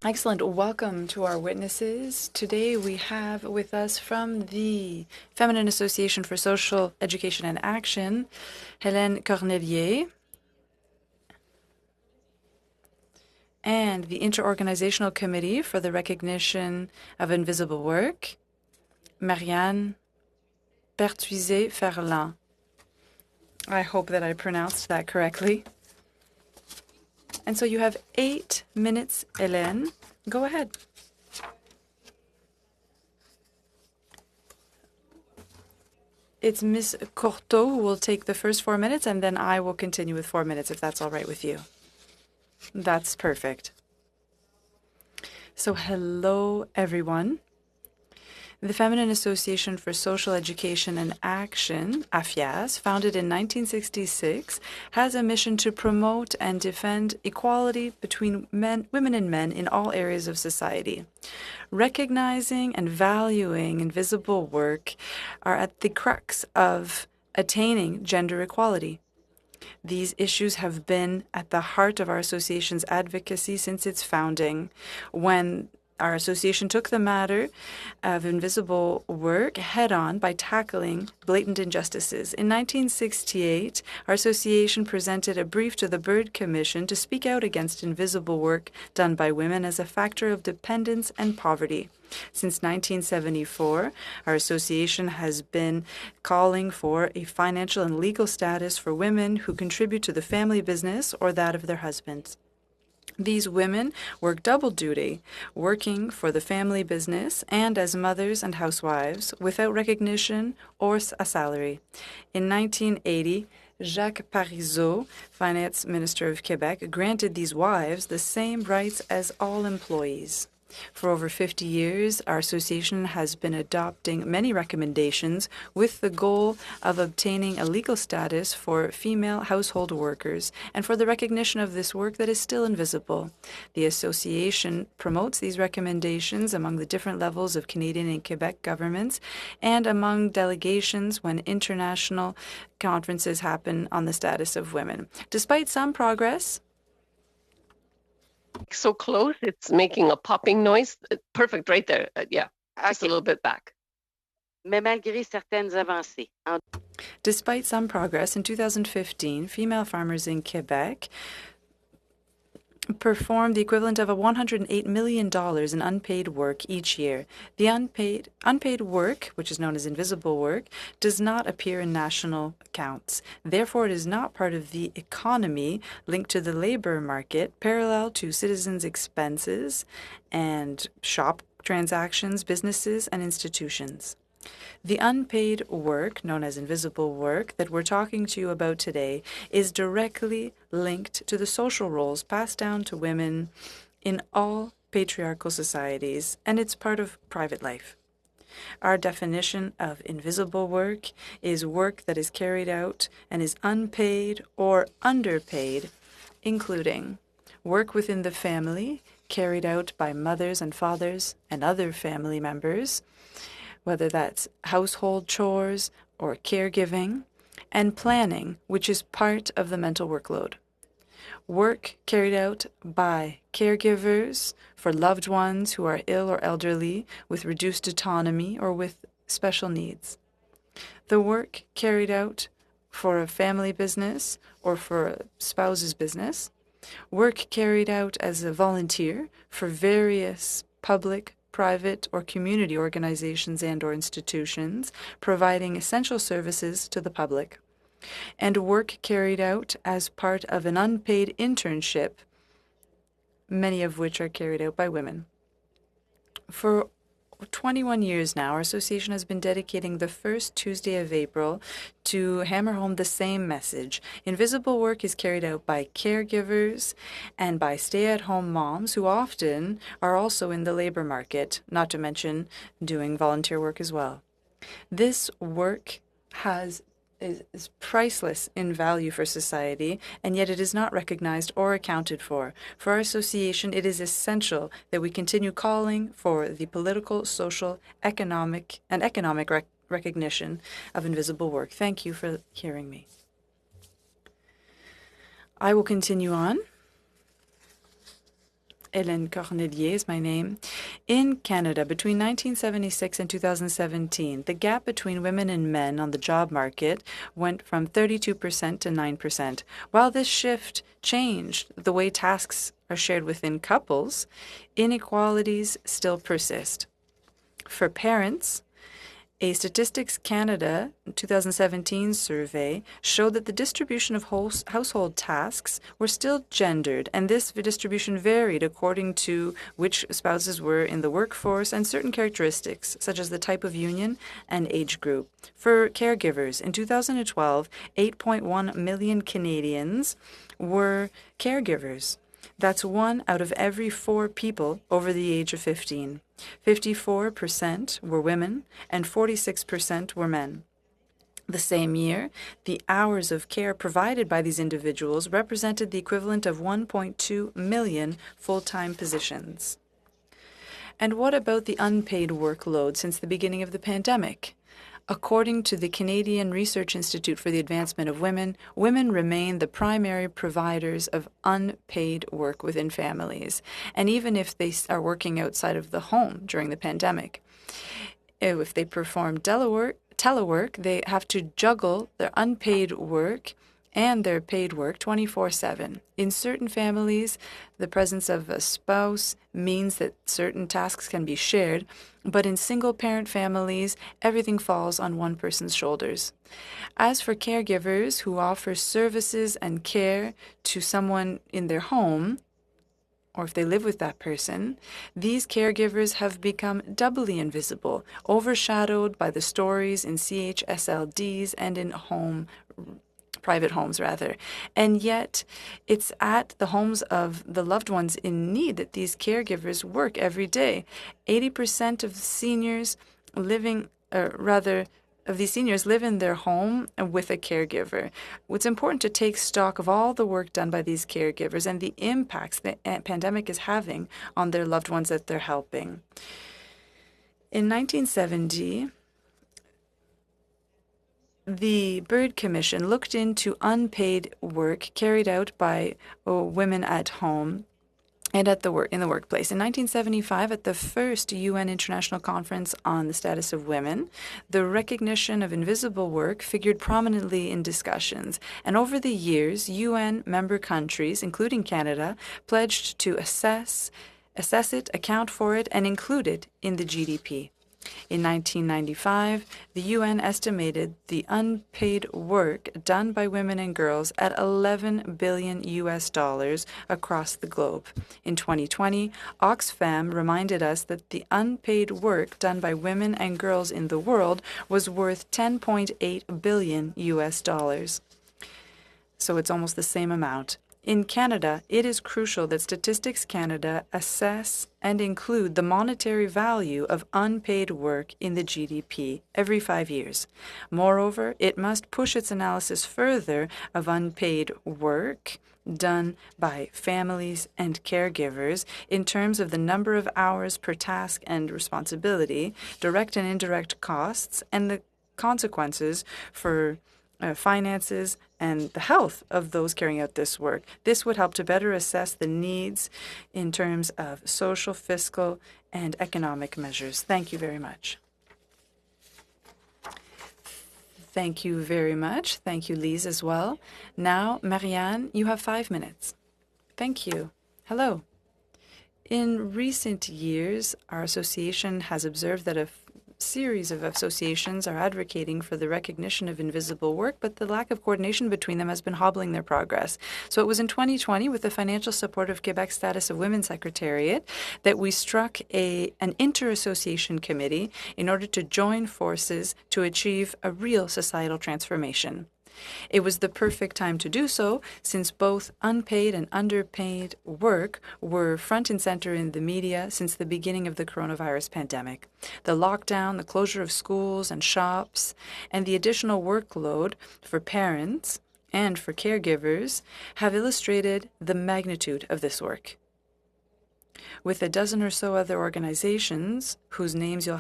Excellent. Welcome to our witnesses. Today we have with us from the Feminine Association for Social Education and Action, Hélène Cornelier, and the Interorganizational Committee for the Recognition of Invisible Work, Marianne Pertuiset-Ferland. I hope that I pronounced that correctly. And so you have 8 minutes, Hélène. Go ahead. It's Ms. Courteau who will take the first 4 minutes, and then I will continue with 4 minutes, if that's all right with you. That's perfect. So hello, everyone. The Feminine Association for Social Education and Action, AFIAS, founded in 1966, has a mission to promote and defend equality between women and men in all areas of society. Recognizing and valuing invisible work are at the crux of attaining gender equality. These issues have been at the heart of our association's advocacy since its founding, when our association took the matter of invisible work head-on by tackling blatant injustices. In 1968, our association presented a brief to the Byrd Commission to speak out against invisible work done by women as a factor of dependence and poverty. Since 1974, our association has been calling for a financial and legal status for women who contribute to the family business or that of their husbands. These women work double duty, working for the family business and as mothers and housewives without recognition or a salary. In 1980, Jacques Parizeau, Finance Minister of Quebec, granted these wives the same rights as all employees. For over 50 years, our association has been adopting many recommendations with the goal of obtaining a legal status for female household workers and for the recognition of this work that is still invisible. The association promotes these recommendations among the different levels of Canadian and Quebec governments and among delegations when international conferences happen on the status of women. Despite some progress, So close, it's making a popping noise. Perfect, right there. Yeah, just a little bit back. Mais malgré certaines avancées. Despite some progress, in 2015, female farmers in Quebec performed the equivalent of $108 million in unpaid work each year. The unpaid work, which is known as invisible work, does not appear in national accounts. Therefore, it is not part of the economy linked to the labor market, parallel to citizens' expenses and shop transactions, businesses, and institutions. The unpaid work, known as invisible work, that we're talking to you about today is directly linked to the social roles passed down to women in all patriarchal societies, and it's part of private life. Our definition of invisible work is work that is carried out and is unpaid or underpaid, including work within the family carried out by mothers and fathers and other family members, whether that's household chores or caregiving, and planning, which is part of the mental workload. Work carried out by caregivers for loved ones who are ill or elderly, with reduced autonomy or with special needs. The work carried out for a family business or for a spouse's business. Work carried out as a volunteer for various public, private, or community organizations and/or institutions, providing essential services to the public, and work carried out as part of an unpaid internship, many of which are carried out by women. For 21 years now, our association has been dedicating the first Tuesday of April to hammer home the same message. Invisible work is carried out by caregivers and by stay-at-home moms who often are also in the labor market, not to mention doing volunteer work as well. This work is priceless in value for society, and yet it is not recognized or accounted for. For our association, it is essential that we continue calling for the political, social, economic recognition of invisible work. Thank you for hearing me. I will continue on. Hélène Cornelier is my name. In Canada, between 1976 and 2017, the gap between women and men on the job market went from 32% to 9%. While this shift changed the way tasks are shared within couples, inequalities still persist. For parents, a Statistics Canada 2017 survey showed that the distribution of household tasks were still gendered, and this distribution varied according to which spouses were in the workforce and certain characteristics, such as the type of union and age group. For caregivers, in 2012, 8.1 million Canadians were caregivers. That's 1 out of every 4 people over the age of 15. 54% were women and 46% were men. The same year, the hours of care provided by these individuals represented the equivalent of 1.2 million full-time positions. And what about the unpaid workload since the beginning of the pandemic? According to the Canadian Research Institute for the Advancement of Women, women remain the primary providers of unpaid work within families, and even if they are working outside of the home during the pandemic. If they perform telework, they have to juggle their unpaid work and their paid work 24/7. In certain families, the presence of a spouse means that certain tasks can be shared, but in single-parent families, everything falls on one person's shoulders. As for caregivers who offer services and care to someone in their home, or if they live with that person, these caregivers have become doubly invisible, overshadowed by the stories in CHSLDs and in private homes rather. And yet, it's at the homes of the loved ones in need that these caregivers work every day. 80% of seniors of these seniors live in their home with a caregiver. It's important to take stock of all the work done by these caregivers and the impacts the pandemic is having on their loved ones that they're helping. In 1970, the Byrd Commission looked into unpaid work carried out by women at home and in the workplace. In 1975, at the first UN International Conference on the Status of Women, the recognition of invisible work figured prominently in discussions. And over the years, UN member countries, including Canada, pledged to assess it, account for it, and include it in the GDP. In 1995, the UN estimated the unpaid work done by women and girls at $11 billion across the globe. In 2020, Oxfam reminded us that the unpaid work done by women and girls in the world was worth $10.8 billion. So it's almost the same amount. In Canada, it is crucial that Statistics Canada assess and include the monetary value of unpaid work in the GDP every 5 years. Moreover, it must push its analysis further of unpaid work done by families and caregivers in terms of the number of hours per task and responsibility, direct and indirect costs, and the consequences for finances and the health of those carrying out this work. This would help to better assess the needs in terms of social, fiscal, and economic measures. Thank you very much. Thank you very much. Thank you, Lise, as well. Now, Marianne, you have 5 minutes. Thank you. Hello. In recent years, our association has observed that a series of associations are advocating for the recognition of invisible work, but the lack of coordination between them has been hobbling their progress. So it was in 2020, with the financial support of Quebec's Status of Women Secretariat, that we struck an inter-association committee in order to join forces to achieve a real societal transformation. It was the perfect time to do so, since both unpaid and underpaid work were front and center in the media since the beginning of the coronavirus pandemic. The lockdown, the closure of schools and shops, and the additional workload for parents and for caregivers have illustrated the magnitude of this work. With a dozen or so other organizations, whose names you'll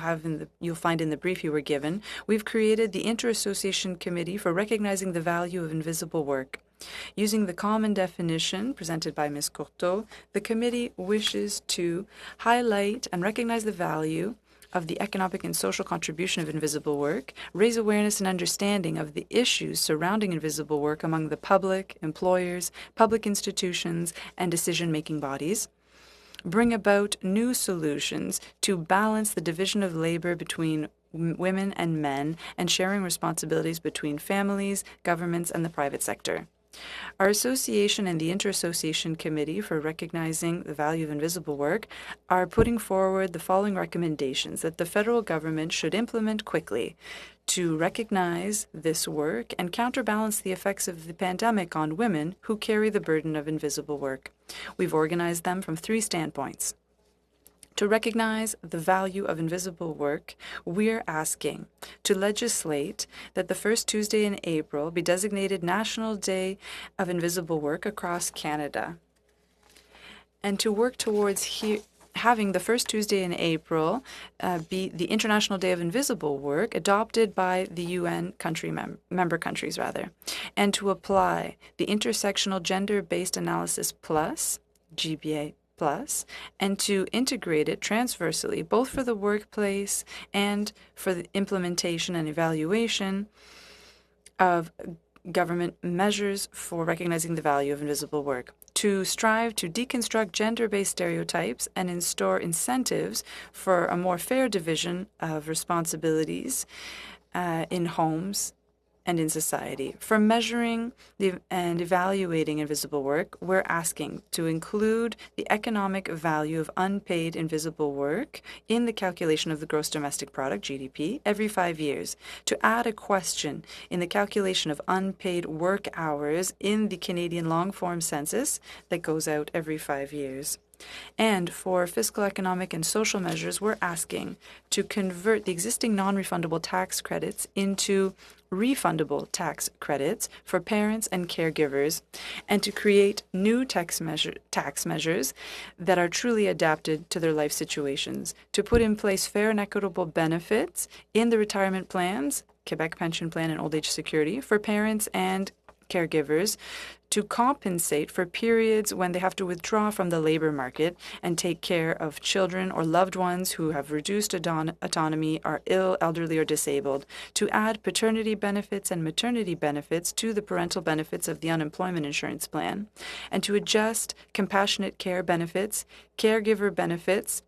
find in the brief you were given, we've created the Inter-Association Committee for Recognizing the Value of Invisible Work. Using the common definition presented by Ms. Courteau, the committee wishes to highlight and recognize the value of the economic and social contribution of invisible work, raise awareness and understanding of the issues surrounding invisible work among the public, employers, public institutions, and decision-making bodies, bring about new solutions to balance the division of labor between women and men and sharing responsibilities between families, governments, and the private sector. Our association and the Inter-Association Committee for Recognizing the Value of Invisible Work are putting forward the following recommendations that the federal government should implement quickly to recognize this work and counterbalance the effects of the pandemic on women who carry the burden of invisible work. We've organized them from 3 standpoints. To recognize the value of invisible work, we're asking to legislate that the first Tuesday in April be designated National Day of Invisible Work across Canada, and to work towards having the first Tuesday in April be the International Day of Invisible Work adopted by the UN member countries, and to apply the Intersectional Gender-Based Analysis Plus, GBA Plus, and to integrate it transversely, both for the workplace and for the implementation and evaluation of government measures for recognizing the value of invisible work. To strive to deconstruct gender-based stereotypes and instaure incentives for a more fair division of responsibilities in homes and in society. For measuring and evaluating invisible work, we're asking to include the economic value of unpaid invisible work in the calculation of the gross domestic product, GDP, every 5 years, to add a question in the calculation of unpaid work hours in the Canadian long-form census that goes out every 5 years. And for fiscal, economic, and social measures, we're asking to convert the existing non-refundable tax credits into refundable tax credits for parents and caregivers, and to create new tax measures that are truly adapted to their life situations, to put in place fair and equitable benefits in the retirement plans, Quebec Pension Plan and Old Age Security, for parents and caregivers, to compensate for periods when they have to withdraw from the labor market and take care of children or loved ones who have reduced autonomy, are ill, elderly, or disabled, to add paternity benefits and maternity benefits to the parental benefits of the unemployment insurance plan, and to adjust compassionate care benefits, caregiver benefits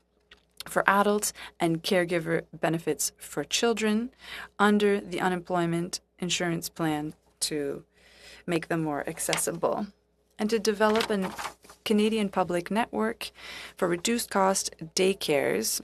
for adults, and caregiver benefits for children under the unemployment insurance plan to make them more accessible, and to develop a Canadian public network for reduced cost daycares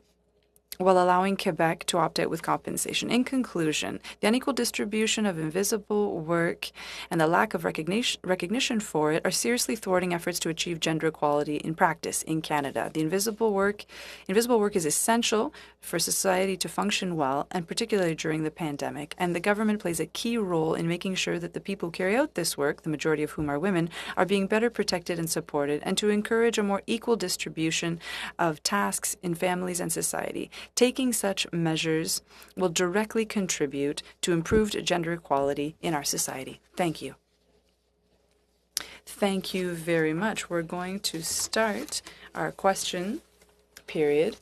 while allowing Quebec to opt out with compensation. In conclusion, the unequal distribution of invisible work and the lack of recognition for it are seriously thwarting efforts to achieve gender equality in practice in Canada. The invisible work is essential for society to function well, and particularly during the pandemic, and the government plays a key role in making sure that the people who carry out this work, the majority of whom are women, are being better protected and supported, and to encourage a more equal distribution of tasks in families and society. Taking such measures will directly contribute to improved gender equality in our society. Thank you. Thank you very much. We're going to start our question period.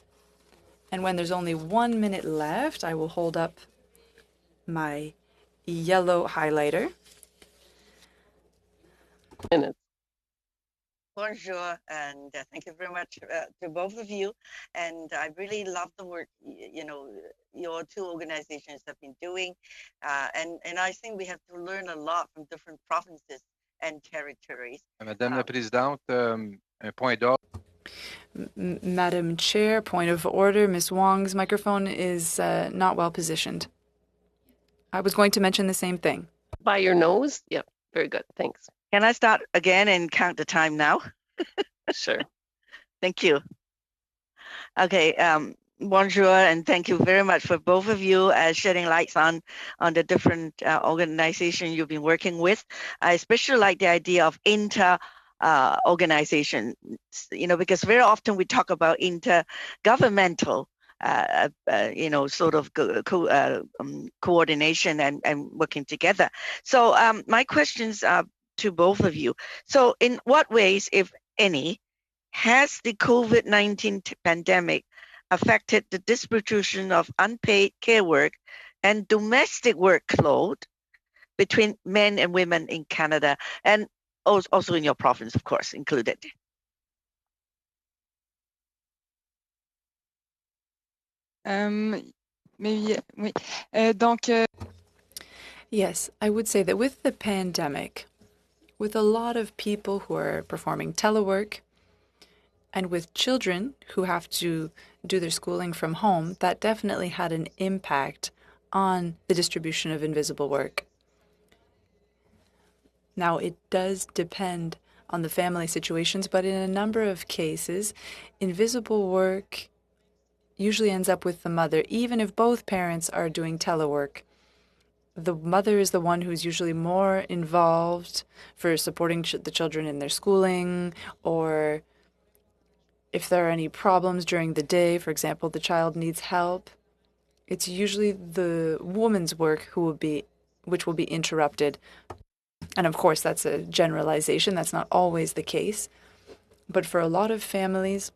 And when there's only 1 minute left, I will hold up my yellow highlighter. Bonjour, and thank you very much to both of you. And I really love the work, your two organizations have been doing. And I think we have to learn a lot from different provinces and territories. Madame la Présidente, un point d'ordre. Madam Chair, point of order. Ms. Wong's microphone is not well positioned. I was going to mention the same thing. By your nose? Yep, very good, thanks. Can I start again and count the time now? Sure. Thank you. Okay, bonjour, and thank you very much for both of you shedding lights on the different organizations you've been working with. I especially like the idea of organization, because very often we talk about intergovernmental sort of coordination and working together. So my questions to both of you. So in what ways, if any, has the COVID-19 pandemic affected the distribution of unpaid care work and domestic workload between men and women in Canada, and also in your province, of course, included? Yes, I would say that with the pandemic, with a lot of people who are performing telework, and with children who have to do their schooling from home, that definitely had an impact on the distribution of invisible work. Now, it does depend on the family situations, but in a number of cases, invisible work usually ends up with the mother, even if both parents are doing telework. The mother is the one who's usually more involved for supporting the children in their schooling, or if there are any problems during the day, for example, the child needs help, it's usually the woman's work which will be interrupted. And of course, that's a generalization. That's not always the case. But for a lot of families,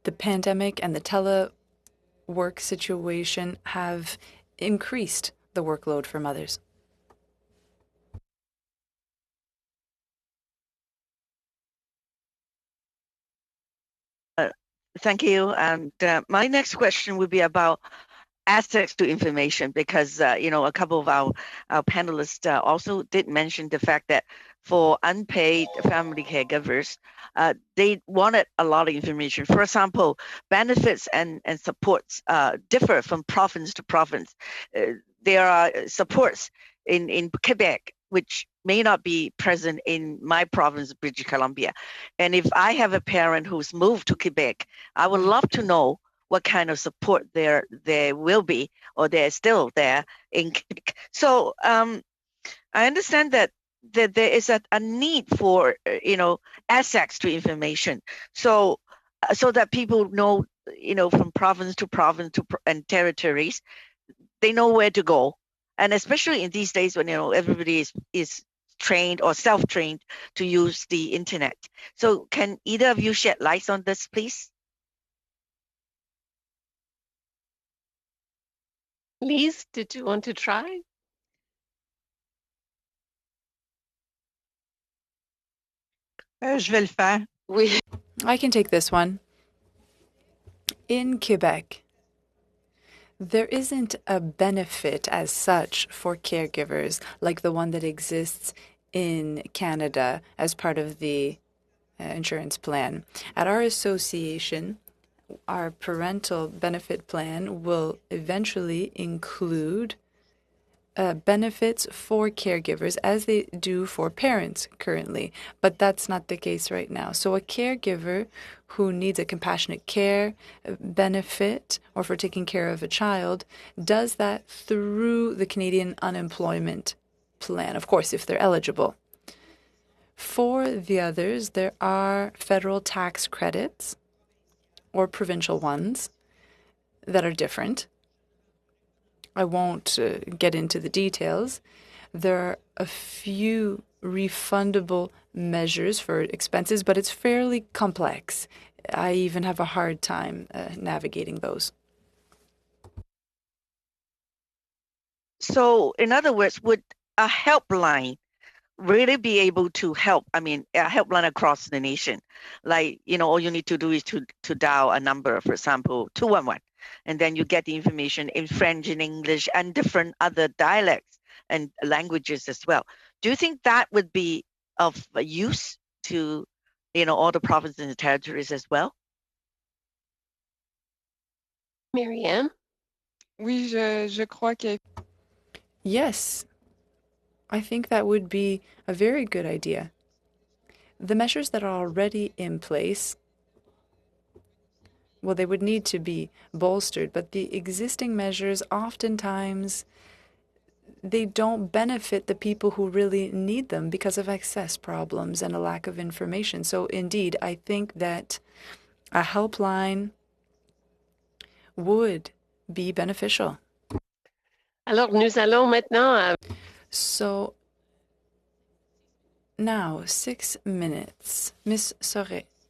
the pandemic and the telework situation have increased the workload for mothers. Thank you. And my next question would be about access to information, because a couple of our panelists also did mention the fact that for unpaid family caregivers, they wanted a lot of information. For example, benefits and supports differ from province to province. There are supports in Quebec which may not be present in my province, British Columbia. And if I have a parent who's moved to Quebec, I would love to know what kind of support there will be, or they're still there in Quebec. So I understand that there is a need for access to information, so that people know, from province to province and territories, they know where to go. And especially in these days when everybody is trained or self-trained to use the internet. So can either of you shed light on this, please? Lise, did you want to try? Je vais le faire. Oui. I can take this one. In Quebec, there isn't a benefit as such for caregivers like the one that exists in Canada as part of the insurance plan. At our association, our parental benefit plan will eventually include benefits for caregivers as they do for parents currently, but that's not the case right now. So a caregiver who needs a compassionate care benefit or for taking care of a child does that through the Canadian Unemployment Plan, of course, if they're eligible. For the others, there are federal tax credits or provincial ones that are different. I won't get into the details. There are a few refundable measures for expenses, but it's fairly complex. I even have a hard time navigating those. So in other words, would a helpline really be able to help? I mean, a helpline across the nation, like, all you need to do is to dial a number, for example, 211, and then you get the information in French and English and different other dialects and languages as well. Do you think that would be of use to, all the provinces and territories as well? Marianne? Oui, je crois que... Yes, I think that would be a very good idea. The measures that are already in place, well, they would need to be bolstered, but the existing measures oftentimes they don't benefit the people who really need them because of access problems and a lack of information. So indeed, I think that a helpline would be beneficial. Alors, nous allons maintenant So Now, 6 minutes. Mr.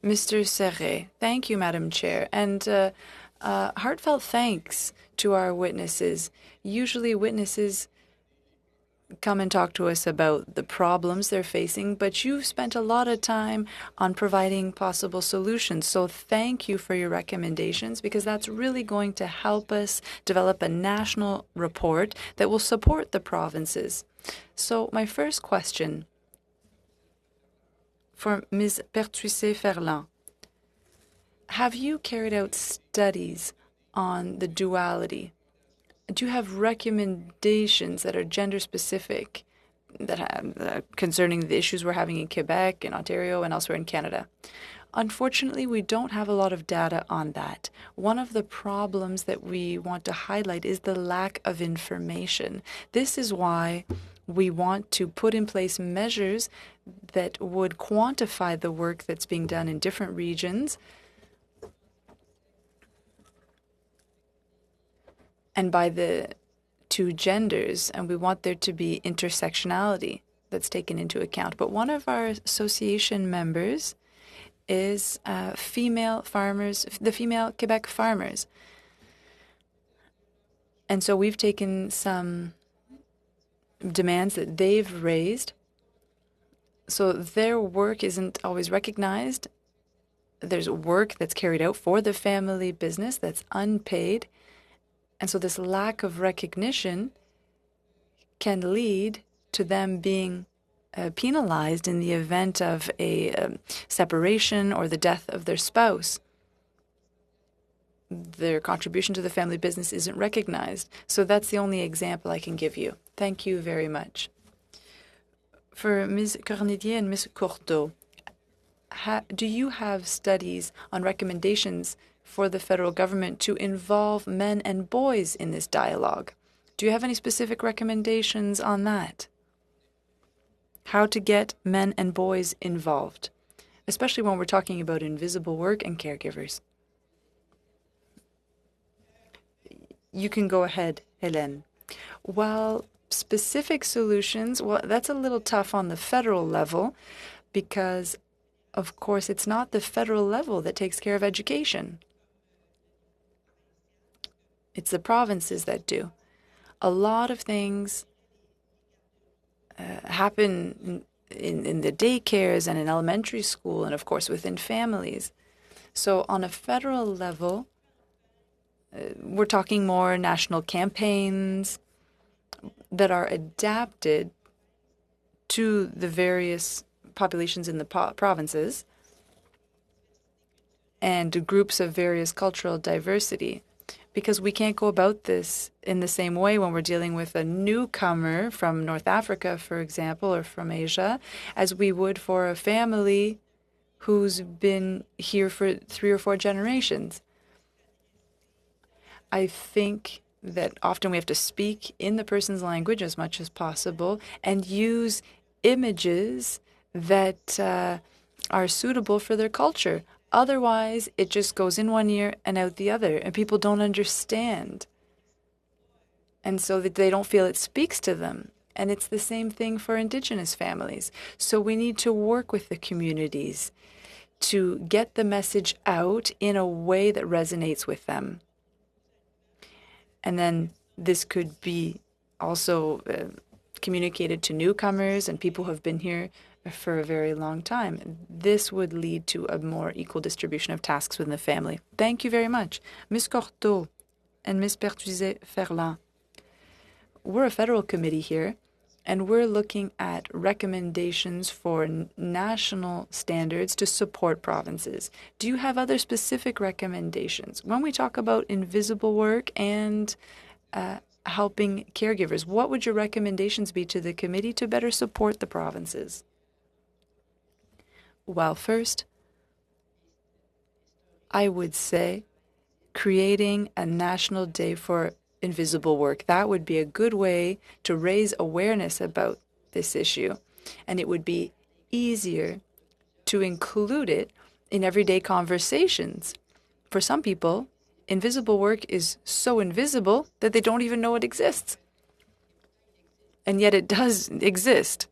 Serret. Thank you, Madam Chair. And heartfelt thanks to our witnesses. Usually witnesses come and talk to us about the problems they're facing, but you've spent a lot of time on providing possible solutions. So thank you for your recommendations, because that's really going to help us develop a national report that will support the provinces. So my first question for Ms. Pertuis-Ferland. Have you carried out studies on the duality? Do you have recommendations that are gender specific that have, concerning the issues we're having in Quebec, in Ontario, and elsewhere in Canada? Unfortunately, we don't have a lot of data on that. One of the problems that we want to highlight is the lack of information. This is why we want to put in place measures that would quantify the work that's being done in different regions and by the two genders, and we want there to be intersectionality that's taken into account. But one of our association members is female farmers, the female Quebec farmers. And so we've taken some demands that they've raised. So their work isn't always recognized. There's work that's carried out for the family business that's unpaid. And so this lack of recognition can lead to them being penalized in the event of a separation or the death of their spouse. Their contribution to the family business isn't recognized. So that's the only example I can give you. Thank you very much. For Ms. Cornelier and Ms. Courteau, do you have studies on recommendations for the federal government to involve men and boys in this dialogue? Do you have any specific recommendations on that? How to get men and boys involved, especially when we're talking about invisible work and caregivers. You can go ahead, Hélène. Well, specific solutions, well, that's a little tough on the federal level because, of course, it's not the federal level that takes care of education. It's the provinces that do. A lot of things happen in the daycares and in elementary school and, of course, within families. So on a federal level, we're talking more national campaigns that are adapted to the various populations in the provinces and groups of various cultural diversity. Because we can't go about this in the same way when we're dealing with a newcomer from North Africa, for example, or from Asia, as we would for a family who's been here for 3 or 4 generations. I think that often we have to speak in the person's language as much as possible and use images that are suitable for their culture. Otherwise, it just goes in one ear and out the other, and people don't understand. And so that they don't feel it speaks to them. And it's the same thing for Indigenous families. So we need to work with the communities to get the message out in a way that resonates with them. And then this could be also communicated to newcomers and people who have been here for a very long time. This would lead to a more equal distribution of tasks within the family. Thank you very much. Ms. Courteau and Ms. Pertuis-Ferland, we're a federal committee here, and we're looking at recommendations for national standards to support provinces. Do you have other specific recommendations? When we talk about invisible work and helping caregivers, what would your recommendations be to the committee to better support the provinces? Well, first, I would say creating a national day for invisible work. That would be a good way to raise awareness about this issue. And it would be easier to include it in everyday conversations. For some people, invisible work is so invisible that they don't even know it exists. And yet it does exist.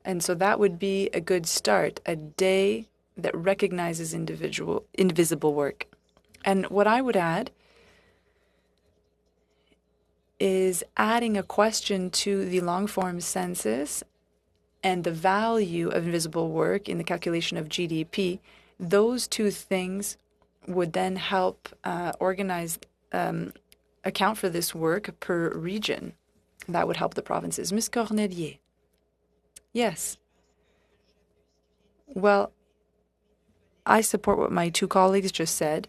And so that would be a good start, a day that recognizes invisible work. And what I would add is adding a question to the long-form census and the value of invisible work in the calculation of GDP. Those two things would then help account for this work per region. That would help the provinces. Ms. Cornelier. Yes. Well, I support what my two colleagues just said.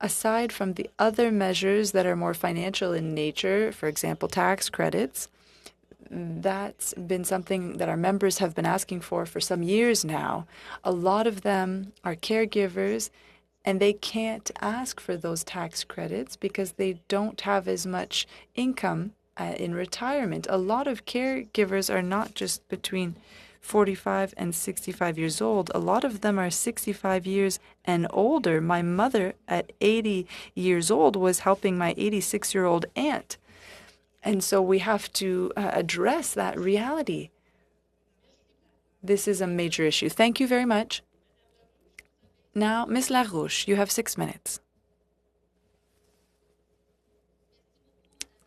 Aside from the other measures that are more financial in nature, for example, tax credits, that's been something that our members have been asking for some years now. A lot of them are caregivers, and they can't ask for those tax credits because they don't have as much income in retirement. A lot of caregivers are not just between 45 and 65 years old. A lot of them are 65 years and older. My mother at 80 years old was helping my 86-year-old aunt. And so we have to address that reality. This is a major issue. Thank you very much. Now, Ms. Larouche, you have 6 minutes.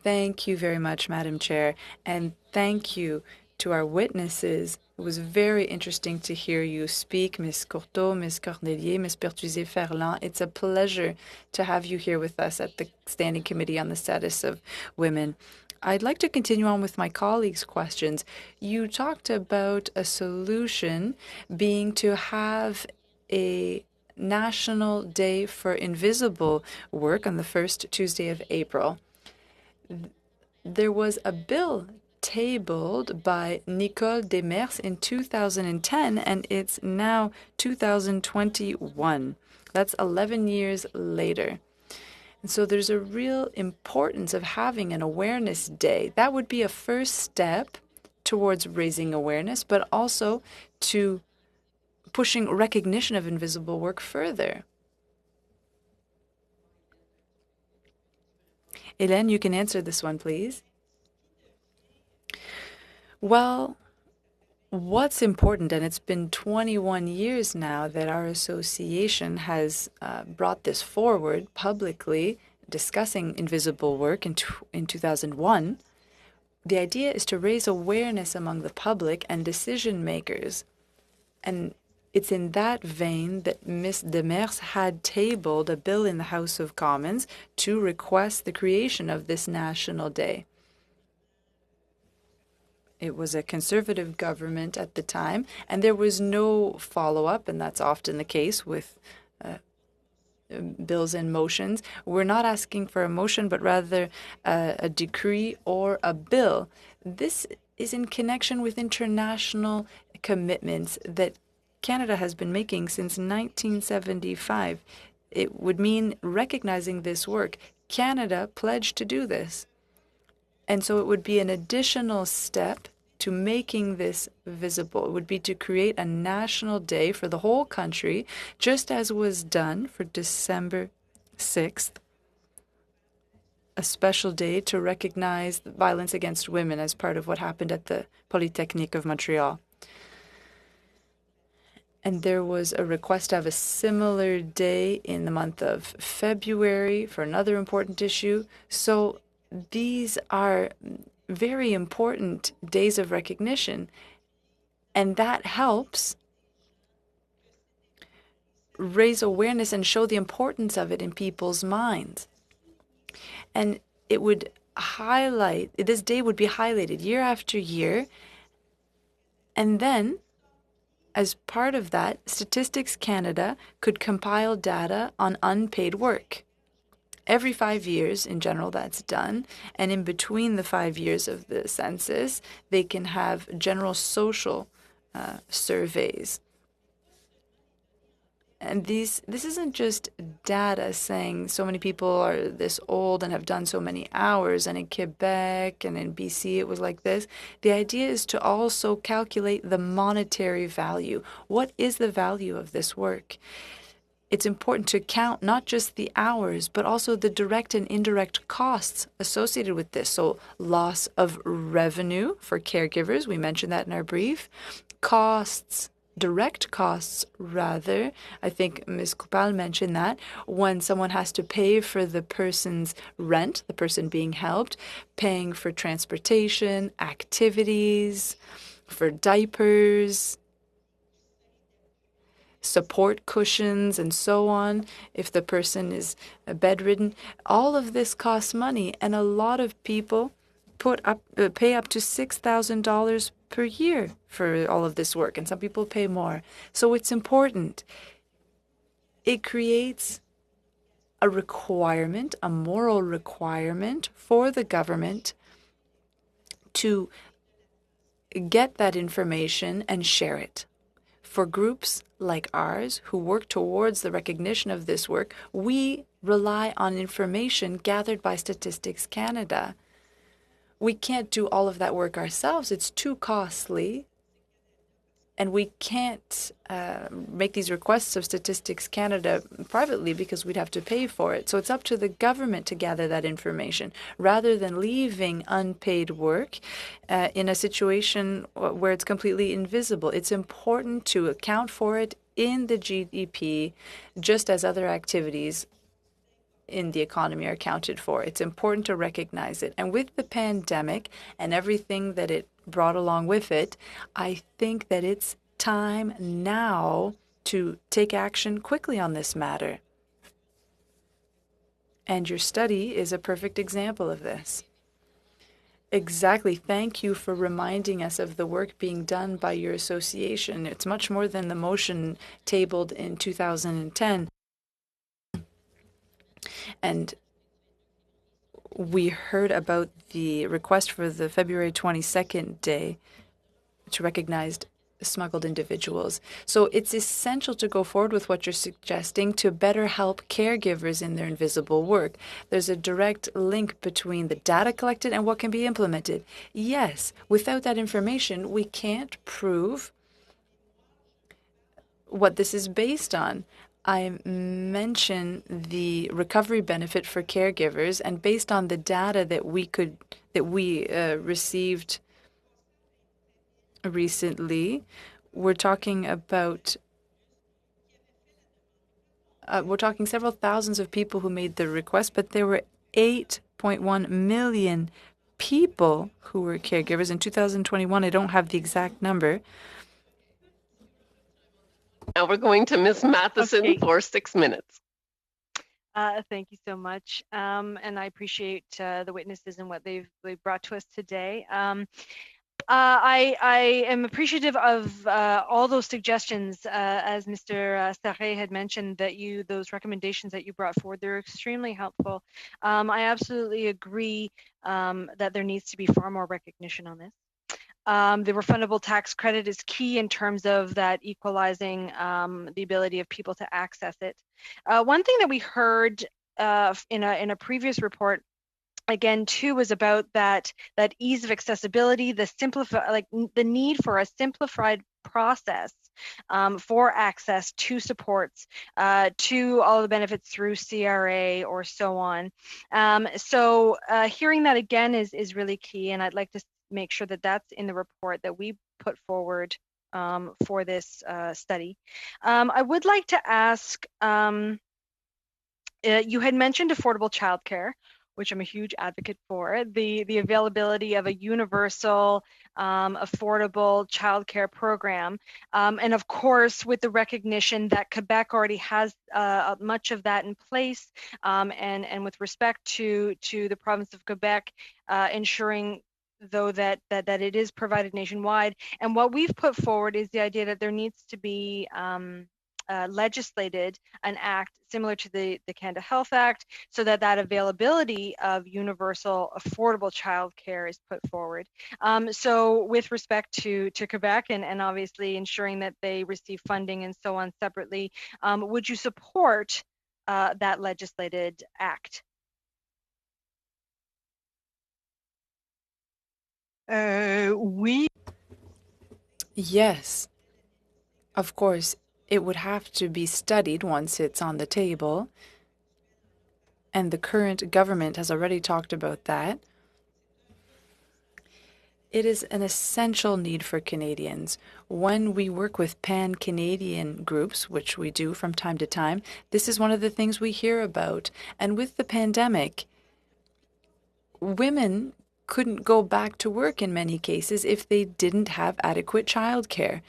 Thank you very much, Madam Chair, and thank you to our witnesses. It was very interesting to hear you speak, Ms. Courteau, Ms. Cornelier, Ms. Pertuiset-Ferland. It's a pleasure to have you here with us at the Standing Committee on the Status of Women. I'd like to continue on with my colleagues' questions. You talked about a solution being to have a National Day for Invisible Work on the first Tuesday of April. There was a bill tabled by Nicole Demers in 2010, and it's now 2021. That's 11 years later. And so there's a real importance of having an awareness day. That would be a first step towards raising awareness, but also to pushing recognition of invisible work further. Hélène, you can answer this one, please. Well, what's important, and it's been 21 years now that our association has brought this forward publicly, discussing invisible work in 2001. The idea is to raise awareness among the public and decision makers. And it's in that vein that Ms. Demers had tabled a bill in the House of Commons to request the creation of this National Day. It was a conservative government at the time, and there was no follow-up, and that's often the case with bills and motions. We're not asking for a motion, but rather a decree or a bill. This is in connection with international commitments that Canada has been making since 1975. It would mean recognizing this work. Canada pledged to do this. And so it would be an additional step to making this visible. It would be to create a national day for the whole country, just as was done for December 6th, a special day to recognize violence against women as part of what happened at the Polytechnique of Montreal. And there was a request to have a similar day in the month of February for another important issue. So these are very important days of recognition, and that helps raise awareness and show the importance of it in people's minds. And it would highlight, this day would be highlighted year after year, and then as part of that, Statistics Canada could compile data on unpaid work. Every 5 years, in general, that's done. And in between the 5 years of the census, they can have general social surveys. And this isn't just data saying so many people are this old and have done so many hours, and in Quebec and in BC it was like this. The idea is to also calculate the monetary value. What is the value of this work? it's important to count not just the hours, but also the direct and indirect costs associated with this. So loss of revenue for caregivers, we mentioned that in our brief. Costs, direct costs rather, I think Ms. Kupal mentioned that, when someone has to pay for the person's rent, the person being helped, paying for transportation, activities, for diapers, support cushions, and so on, if the person is bedridden. All of this costs money, and a lot of people pay up to $6,000 per year for all of this work, and some people pay more. So it's important. It creates a requirement, a moral requirement for the government to get that information and share it. For groups like ours who work towards the recognition of this work, we rely on information gathered by Statistics Canada. We can't do all of that work ourselves. It's too costly. And we can't make these requests of Statistics Canada privately because we'd have to pay for it. So it's up to the government to gather that information rather than leaving unpaid work in a situation where it's completely invisible. It's important to account for it in the GDP just as other activities in the economy are accounted for. It's important to recognize it. And with the pandemic and everything that it brought along with it, I think that it's time now to take action quickly on this matter. And your study is a perfect example of this. Exactly. Thank you for reminding us of the work being done by your association. It's much more than the motion tabled in 2010. And we heard about the request for the February 22nd day to recognize smuggled individuals. So it's essential to go forward with what you're suggesting to better help caregivers in their invisible work. There's a direct link between the data collected and what can be implemented. Yes, without that information, we can't prove what this is based on. I mentioned the recovery benefit for caregivers, and based on the data that we received recently, we're talking several thousands of people who made the request, but there were 8.1 million people who were caregivers in 2021. I don't have the exact number. Now we're going to Ms. Matheson for 6 minutes. Thank you so much. And I appreciate the witnesses and what they've brought to us today. I am appreciative of all those suggestions, as Mr. Sarré had mentioned, that those recommendations that you brought forward, they're extremely helpful. I absolutely agree that there needs to be far more recognition on this. The refundable tax credit is key in terms of that equalizing the ability of people to access it. One thing that we heard in a previous report, again, too, was about that ease of accessibility, the need for a simplified process for access to supports, to all the benefits through CRA or so on. So hearing that again is really key, and I'd like to make sure that that's in the report that we put forward for this study. I would like to ask, you had mentioned affordable childcare, which I'm a huge advocate for, the availability of a universal, affordable childcare program. And of course, with the recognition that Quebec already has much of that in place, and with respect to the province of Quebec, ensuring though that it is provided nationwide. And what we've put forward is the idea that there needs to be legislated an act similar to the Canada Health Act, so that availability of universal affordable childcare is put forward. So with respect to Quebec and obviously ensuring that they receive funding and so on separately, would you support that legislated act? Oui. Yes, of course. it would have to be studied once it's on the table. And the current government has already talked about that. It is an essential need for Canadians. When we work with pan-Canadian groups, which we do from time to time, this is one of the things we hear about. And with the pandemic, women couldn't go back to work in many cases if they didn't have adequate childcare.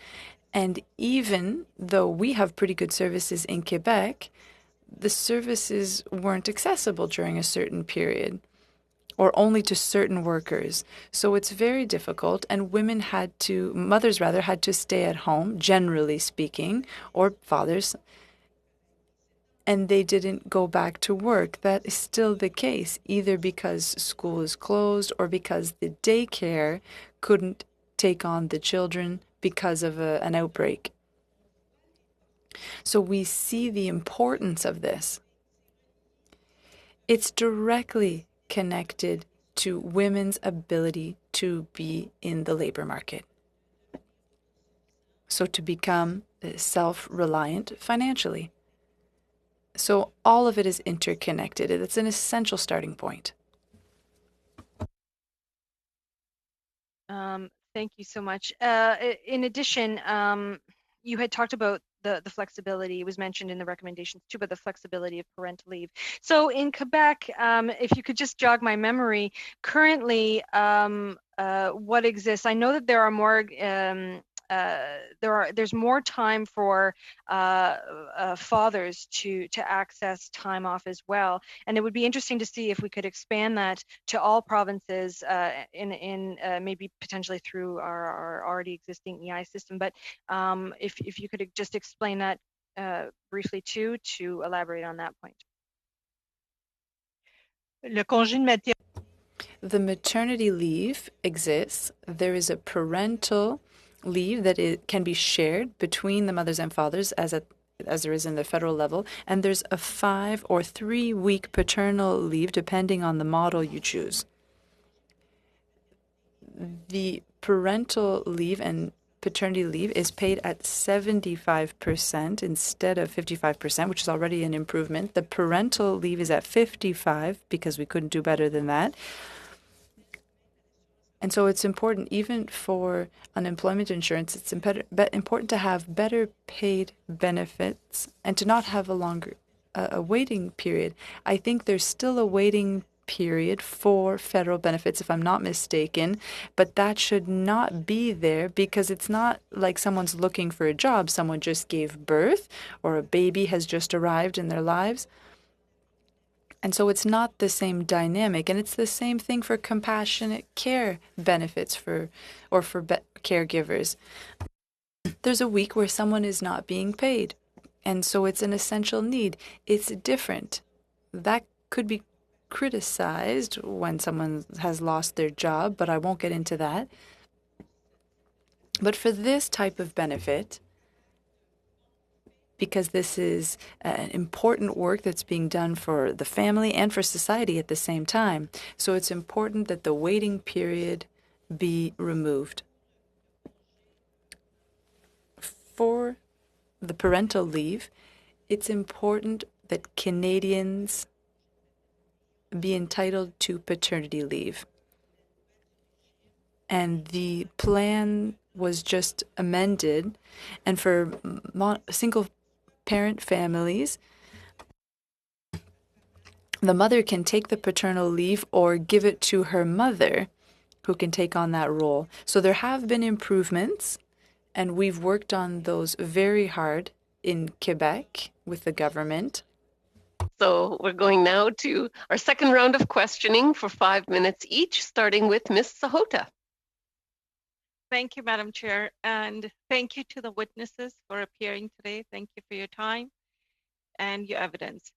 And even though we have pretty good services in Quebec, the services weren't accessible during a certain period or only to certain workers. So it's very difficult, and mothers rather, had to stay at home, generally speaking, or fathers, and they didn't go back to work. That is still the case, either because school is closed or because the daycare couldn't take on the children because of an outbreak. So we see the importance of this. It's directly connected to women's ability to be in the labor market. So to become self-reliant financially. So all of it is interconnected. It's an essential starting point. Thank you so much. In addition, you had talked about the flexibility. It was mentioned in the recommendations too, but the flexibility of parental leave. So in Quebec, if you could just jog my memory, currently what exists? I know that there are more. There's more time for fathers to access time off as well, and it would be interesting to see if we could expand that to all provinces in maybe potentially through our already existing EI system. But if you could just explain that briefly too, to elaborate on that point. Le congé de maternité. The maternity leave exists. There is a parental leave that can be shared between the mothers and fathers as there is in the federal level, and there's a 5 or 3 week paternal leave depending on the model you choose. The parental leave and paternity leave is paid at 75% instead of 55%, which is already an improvement. The parental leave is at 55% because we couldn't do better than that. And so it's important, even for unemployment insurance, it's important to have better paid benefits and to not have a longer waiting period. I think there's still a waiting period for federal benefits, if I'm not mistaken, but that should not be there because it's not like someone's looking for a job. Someone just gave birth or a baby has just arrived in their lives. And so it's not the same dynamic, and it's the same thing for compassionate care benefits for caregivers. There's a week where someone is not being paid, and so it's an essential need. It's different. That could be criticized when someone has lost their job, but I won't get into that. But for this type of benefit, because this is an important work that's being done for the family and for society at the same time. So it's important that the waiting period be removed. For the parental leave, it's important that Canadians be entitled to paternity leave. And the plan was just amended, and for single parent families, the mother can take the paternal leave or give it to her mother, who can take on that role. So there have been improvements, and we've worked on those very hard in Quebec with the government. So we're going now to our second round of questioning for 5 minutes each, starting with Ms. Sahota. Thank you, Madam Chair, and thank you to the witnesses for appearing today. Thank you for your time and your evidence.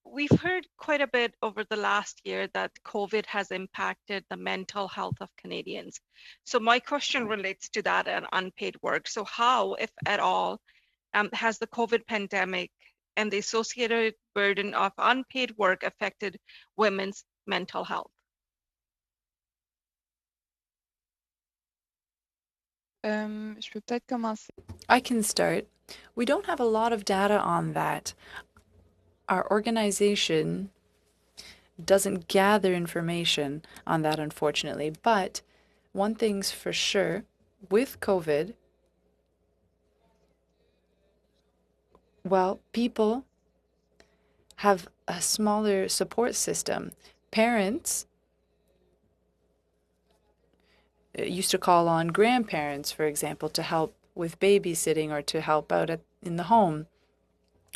We've heard quite a bit over the last year that COVID has impacted the mental health of Canadians. So my question relates to that and unpaid work. So how, if at all, has the COVID pandemic and the associated burden of unpaid work affected women's mental health? I can start. We don't have a lot of data on that. Our organization doesn't gather information on that, unfortunately. But one thing's for sure, with COVID, well, people have a smaller support system. Parents used to call on grandparents, for example, to help with babysitting or to help out in the home.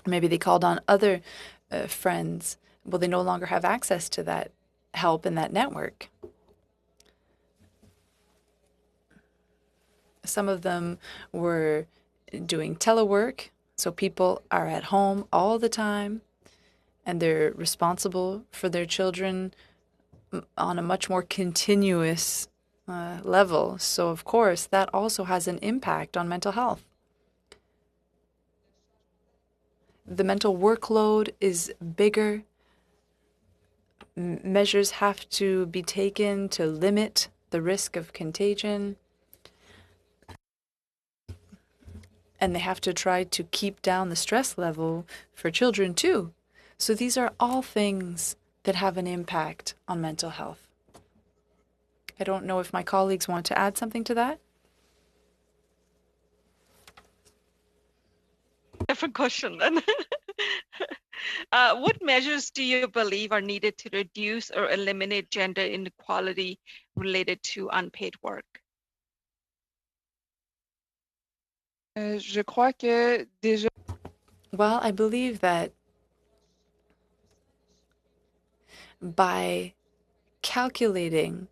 Maybe they called on other friends. Well, they no longer have access to that help in that network. Some of them were doing telework, so people are at home all the time and they're responsible for their children on a much more continuous level. So, of course, that also has an impact on mental health. The mental workload is bigger. Measures have to be taken to limit the risk of contagion. And they have to try to keep down the stress level for children too. So these are all things that have an impact on mental health. I don't know if my colleagues want to add something to that. Different question then. What measures do you believe are needed to reduce or eliminate gender inequality related to unpaid work? Je crois que déjà. Well, I believe that by calculating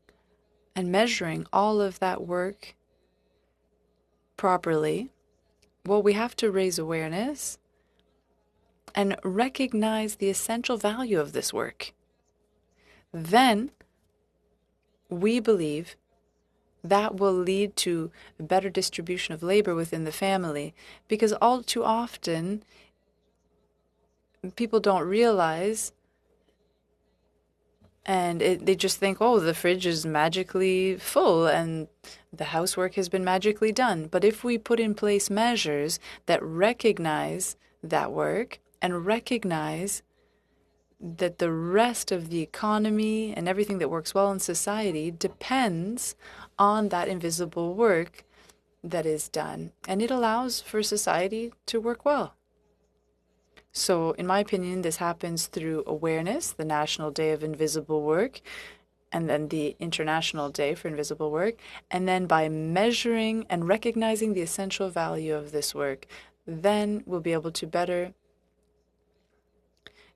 and measuring all of that work properly, well, we have to raise awareness and recognize the essential value of this work. Then we believe that will lead to a better distribution of labor within the family, because all too often people don't realize and they just think, oh, the fridge is magically full and the housework has been magically done. But if we put in place measures that recognize that work and recognize that the rest of the economy and everything that works well in society depends on that invisible work that is done, and it allows for society to work well. So, in my opinion, this happens through awareness, the National Day of Invisible Work, and then the International Day for Invisible Work, and then by measuring and recognizing the essential value of this work, then we'll be able to better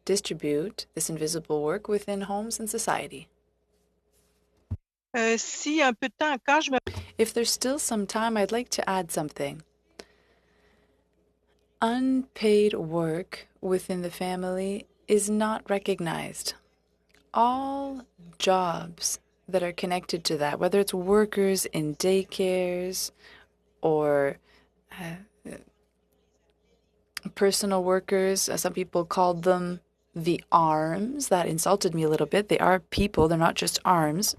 distribute this invisible work within homes and society. If there's still some time, I'd like to add something. Unpaid work within the family is not recognized. All jobs that are connected to that, whether it's workers in daycares or personal workers, some people called them the arms. That insulted me a little bit. They are people, they're not just arms.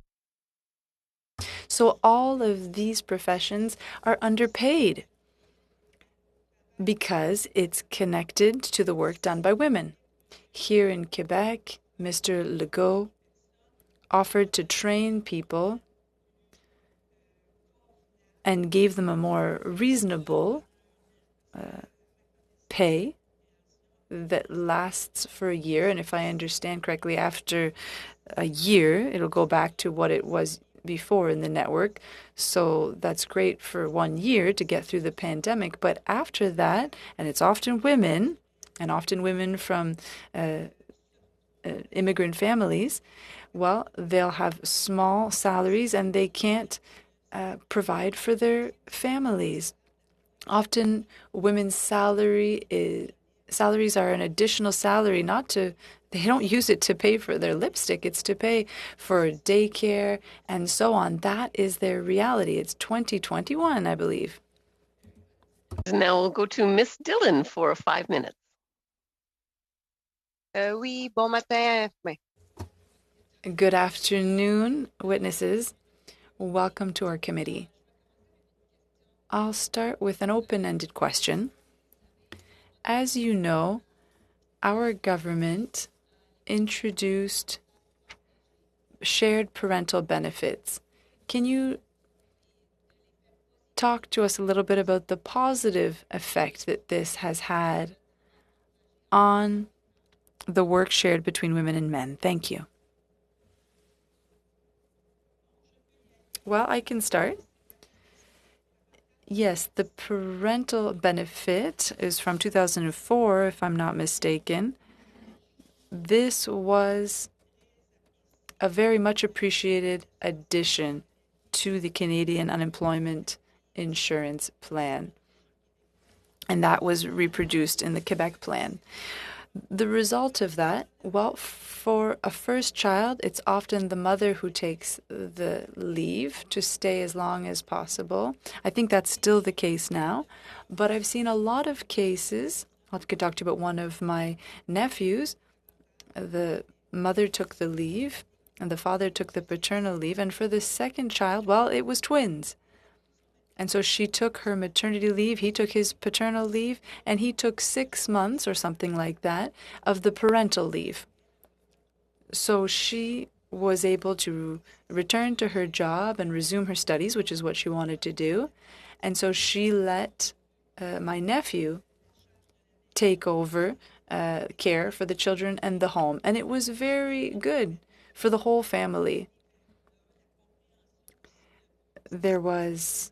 So all of these professions are underpaid because it's connected to the work done by women. Here in Quebec, Mr. Legault offered to train people and gave them a more reasonable pay that lasts for a year. And if I understand correctly, after a year, it'll go back to what it was before in the network. So that's great for 1 year to get through the pandemic. But after that, and it's often women, and often women from immigrant families, well, they'll have small salaries and they can't provide for their families. Often women's salaries are an additional salary, they don't use it to pay for their lipstick, it's to pay for daycare and so on. That is their reality. It's 2021, I believe. Now we'll go to Miss Dillon for 5 minutes. Oui, bon matin. Good afternoon, witnesses. Welcome to our committee. I'll start with an open-ended question. As you know, our government introduced shared parental benefits. Can you talk to us a little bit about the positive effect that this has had on the work shared between women and men? Thank you. Well, I can start. Yes, the parental benefit is from 2004, if I'm not mistaken. This was a very much appreciated addition to the Canadian Unemployment Insurance Plan, and that was reproduced in the Quebec plan. The result of that, well, for a first child, it's often the mother who takes the leave to stay as long as possible. I think that's still the case now, but I've seen a lot of cases. I could talk to you about one of my nephews. The mother took the leave and the father took the paternal leave, and for the second child, well, it was twins. And so she took her maternity leave, he took his paternal leave, and he took 6 months or something like that of the parental leave. So she was able to return to her job and resume her studies, which is what she wanted to do. And so she let my nephew take over care for the children and the home. And it was very good for the whole family. There was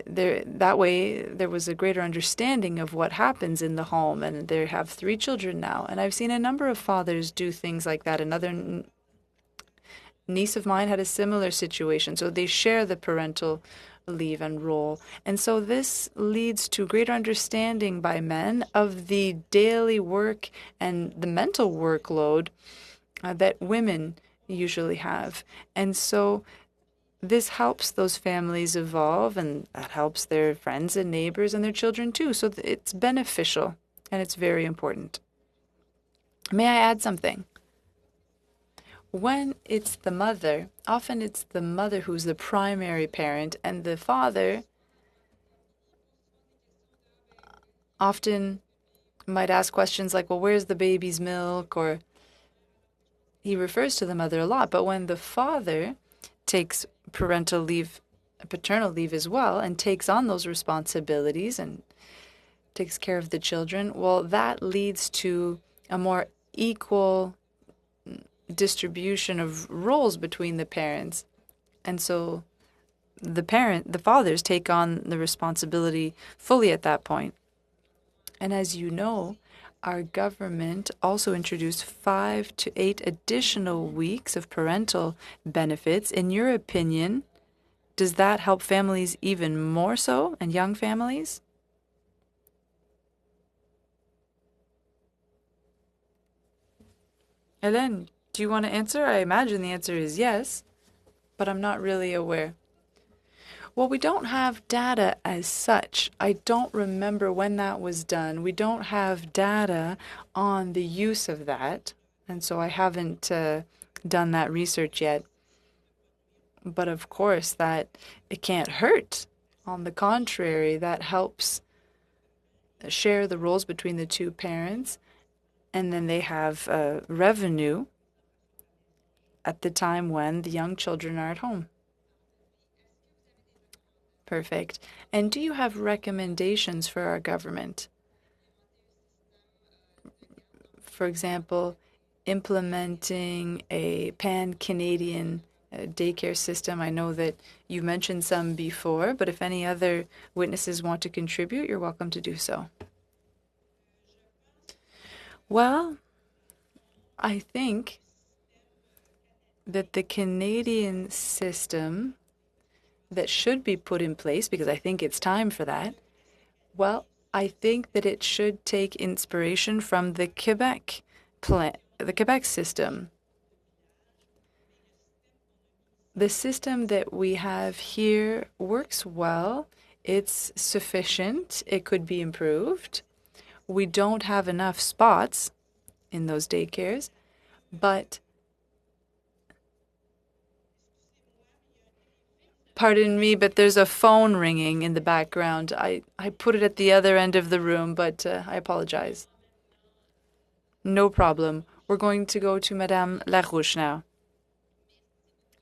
that way there was a greater understanding of what happens in the home, and they have 3 children now. And I've seen a number of fathers do things like that. Another niece of mine had a similar situation, so they share the parental leave and role. And so this leads to greater understanding by men of the daily work and the mental workload that women usually have. And so this helps those families evolve, and that helps their friends and neighbors and their children too. So it's beneficial, and it's very important. May I add something? When it's the mother, often it's the mother who's the primary parent, and the father often might ask questions like, well, where's the baby's milk? Or he refers to the mother a lot. But when the father takes parental leave, paternal leave as well, and takes on those responsibilities and takes care of the children, well, that leads to a more equal distribution of roles between the parents. And so the fathers take on the responsibility fully at that point. And as you know, our government also introduced 5 to 8 additional weeks of parental benefits. In your opinion, does that help families even more so, and young families? Hélène, do you want to answer? I imagine the answer is yes, but I'm not really aware. Well, we don't have data as such. I don't remember when that was done. We don't have data on the use of that, and so I haven't done that research yet. But of course, that it can't hurt. On the contrary, that helps share the roles between the 2 parents, and then they have revenue at the time when the young children are at home. Perfect. And do you have recommendations for our government? For example, implementing a pan-Canadian daycare system. I know that you mentioned some before, but if any other witnesses want to contribute, you're welcome to do so. Well, I think that the Canadian system that should be put in place, because I think it's time for that, well, I think that it should take inspiration from the Quebec plan, the Quebec system. The system that we have here works well. It's sufficient. It could be improved. We don't have enough spots in those daycares, but Pardon me, but there's a phone ringing in the background. I put it at the other end of the room, but I apologize. No problem. We're going to go to Madame Larouche now.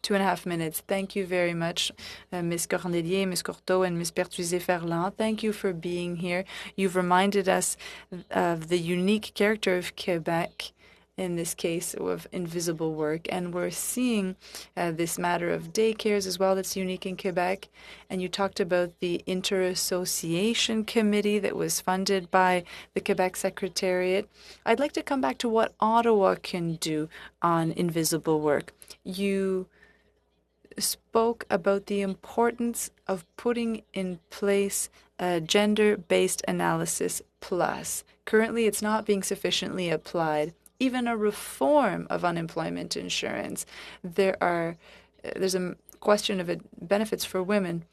2.5 minutes. Thank you very much, Ms. Cornelier, Ms. Courteau, and Ms. Pertuiset-Ferland. Thank you for being here. You've reminded us of the unique character of Quebec, in this case of invisible work, and we're seeing this matter of daycares as well that's unique in Quebec. And you talked about the Inter-Association Committee that was funded by the Quebec Secretariat. I'd like to come back to what Ottawa can do on invisible work. You spoke about the importance of putting in place a gender-based analysis plus. Currently, it's not being sufficiently applied. Even a reform of unemployment insurance. There's a question of benefits for women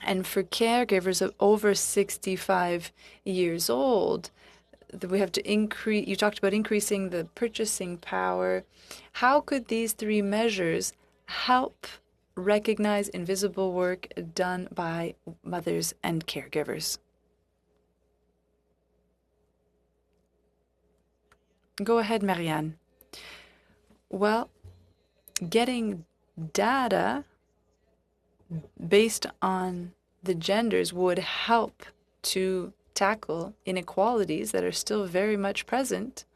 and for caregivers of over 65 years old. We have to increase. You talked about increasing the purchasing power. How could these three measures help recognize invisible work done by mothers and caregivers? Go ahead, Marianne. Well, getting data based on the genders would help to tackle inequalities that are still very much present.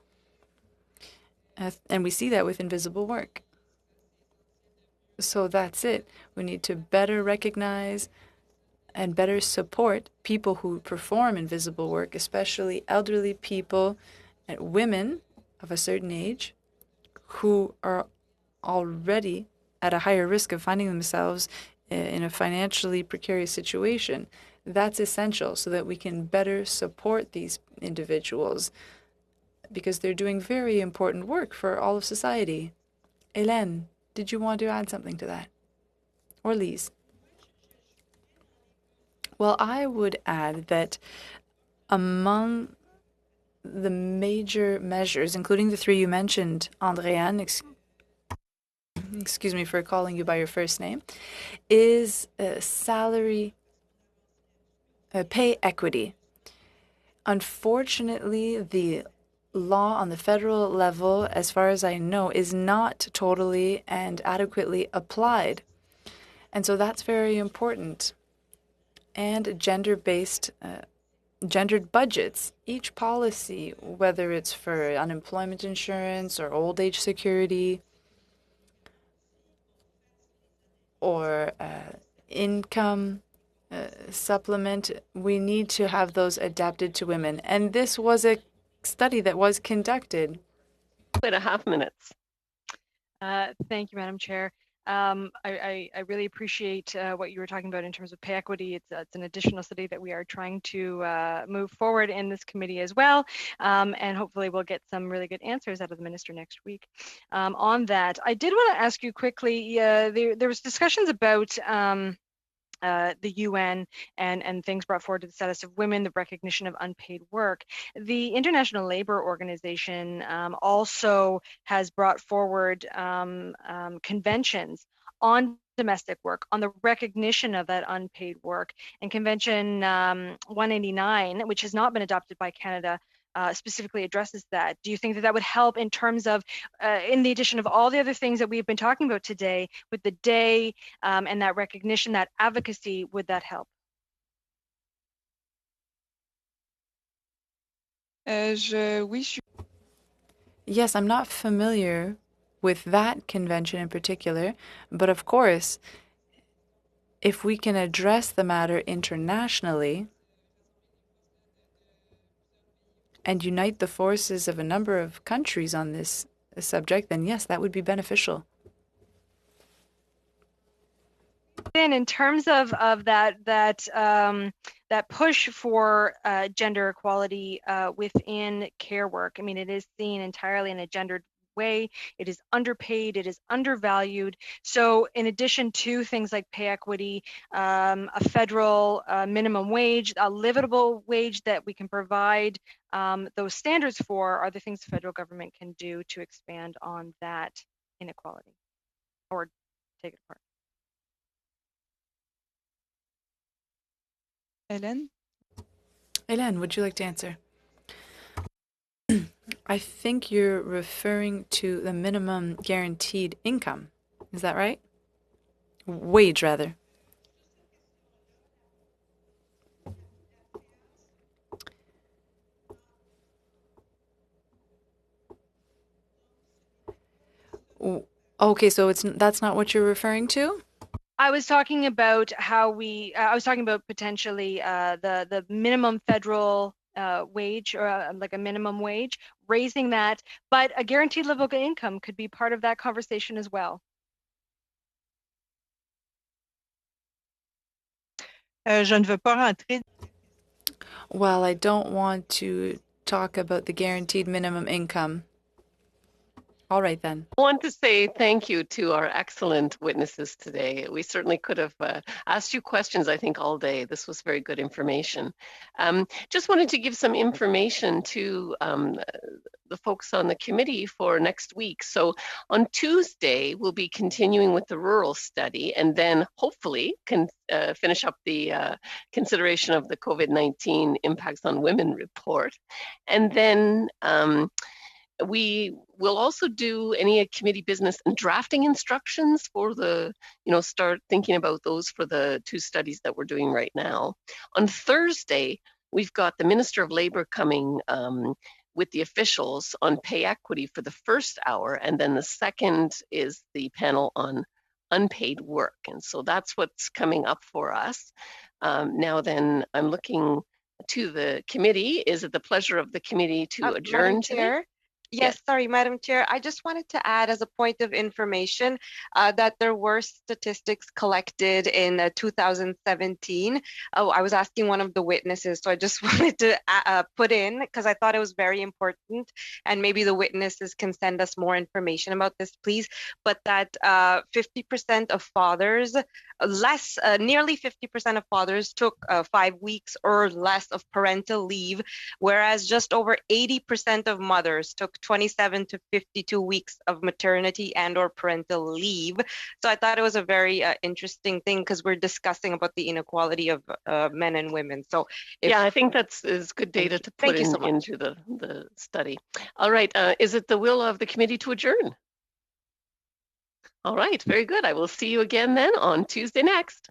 And we see that with invisible work. So that's it. We need to better recognize and better support people who perform invisible work, especially elderly people and women of a certain age who are already at a higher risk of finding themselves in a financially precarious situation. That's essential so that we can better support these individuals because they're doing very important work for all of society. Hélène, did you want to add something to that? Or Lise? Well, I would add that among the major measures, including the three you mentioned, Andréane, excuse me for calling you by your first name, is salary pay equity. Unfortunately, the law on the federal level, as far as I know, is not totally and adequately applied. And so that's very important. And gender-based, gendered budgets. Each policy, whether it's for unemployment insurance or old age security or income supplement, we need to have those adapted to women. And this was a study that was conducted. 2.5 minutes. Thank you, Madam Chair. I really appreciate what you were talking about in terms of pay equity. It's an additional study that we are trying to move forward in this committee as well, and hopefully we'll get some really good answers out of the minister next week on that. I did want to ask you quickly, there was discussions about the UN and things brought forward to the status of women, the recognition of unpaid work. The International Labour Organization also has brought forward conventions on domestic work, on the recognition of that unpaid work. And Convention 189, which has not been adopted by Canada, specifically addresses that. Do you think that that would help in terms of, in the addition of all the other things that we've been talking about today, with the day and that recognition, that advocacy, would that help? Yes, I'm not familiar with that convention in particular, but of course, if we can address the matter internationally and unite the forces of a number of countries on this subject, then yes, that would be beneficial. And in terms of that push for gender equality within care work, I mean, it is seen entirely in a gendered way. It is underpaid, it is undervalued. So in addition to things like pay equity, a federal minimum wage, a livable wage that we can provide those standards for, are the things the federal government can do to expand on that inequality or take it apart. Hélène? Hélène, would you like to answer? I think you're referring to the minimum guaranteed income. Is that right? Wage, rather. Okay, so that's not what you're referring to? I was talking about how I was talking about potentially the minimum federal wage, or like a minimum wage, raising that, but a guaranteed livable income could be part of that conversation as well. Je ne veux pas rentrer. Well, I don't want to talk about the guaranteed minimum income. All right, then. I want to say thank you to our excellent witnesses today. We certainly could have asked you questions, I think, all day. This was very good information. Just wanted to give some information to the folks on the committee for next week. So on Tuesday, we'll be continuing with the rural study, and then hopefully can finish up the consideration of the COVID-19 impacts on women report. And then we will also do any committee business and drafting instructions for the, start thinking about those for the two studies that we're doing right now. On Thursday, we've got the Minister of Labor coming with the officials on pay equity for the first hour, and then the second is the panel on unpaid work. And so that's what's coming up for us. Now then, I'm looking to the committee. Is it the pleasure of the committee to adjourn today? Yes, sorry, Madam Chair. I just wanted to add as a point of information that there were statistics collected in 2017. Oh, I was asking one of the witnesses, so I just wanted to put in, because I thought it was very important, and maybe the witnesses can send us more information about this, please, but that 50% of fathers, nearly 50% of fathers took 5 weeks or less of parental leave, whereas just over 80% of mothers took 27 to 52 weeks of maternity and or parental leave. So I thought it was a very interesting thing, because we're discussing about the inequality of men and women. So yeah, I think is good data to put into the study. All right, is it the will of the committee to adjourn? All right, very good. I will see you again then on Tuesday next.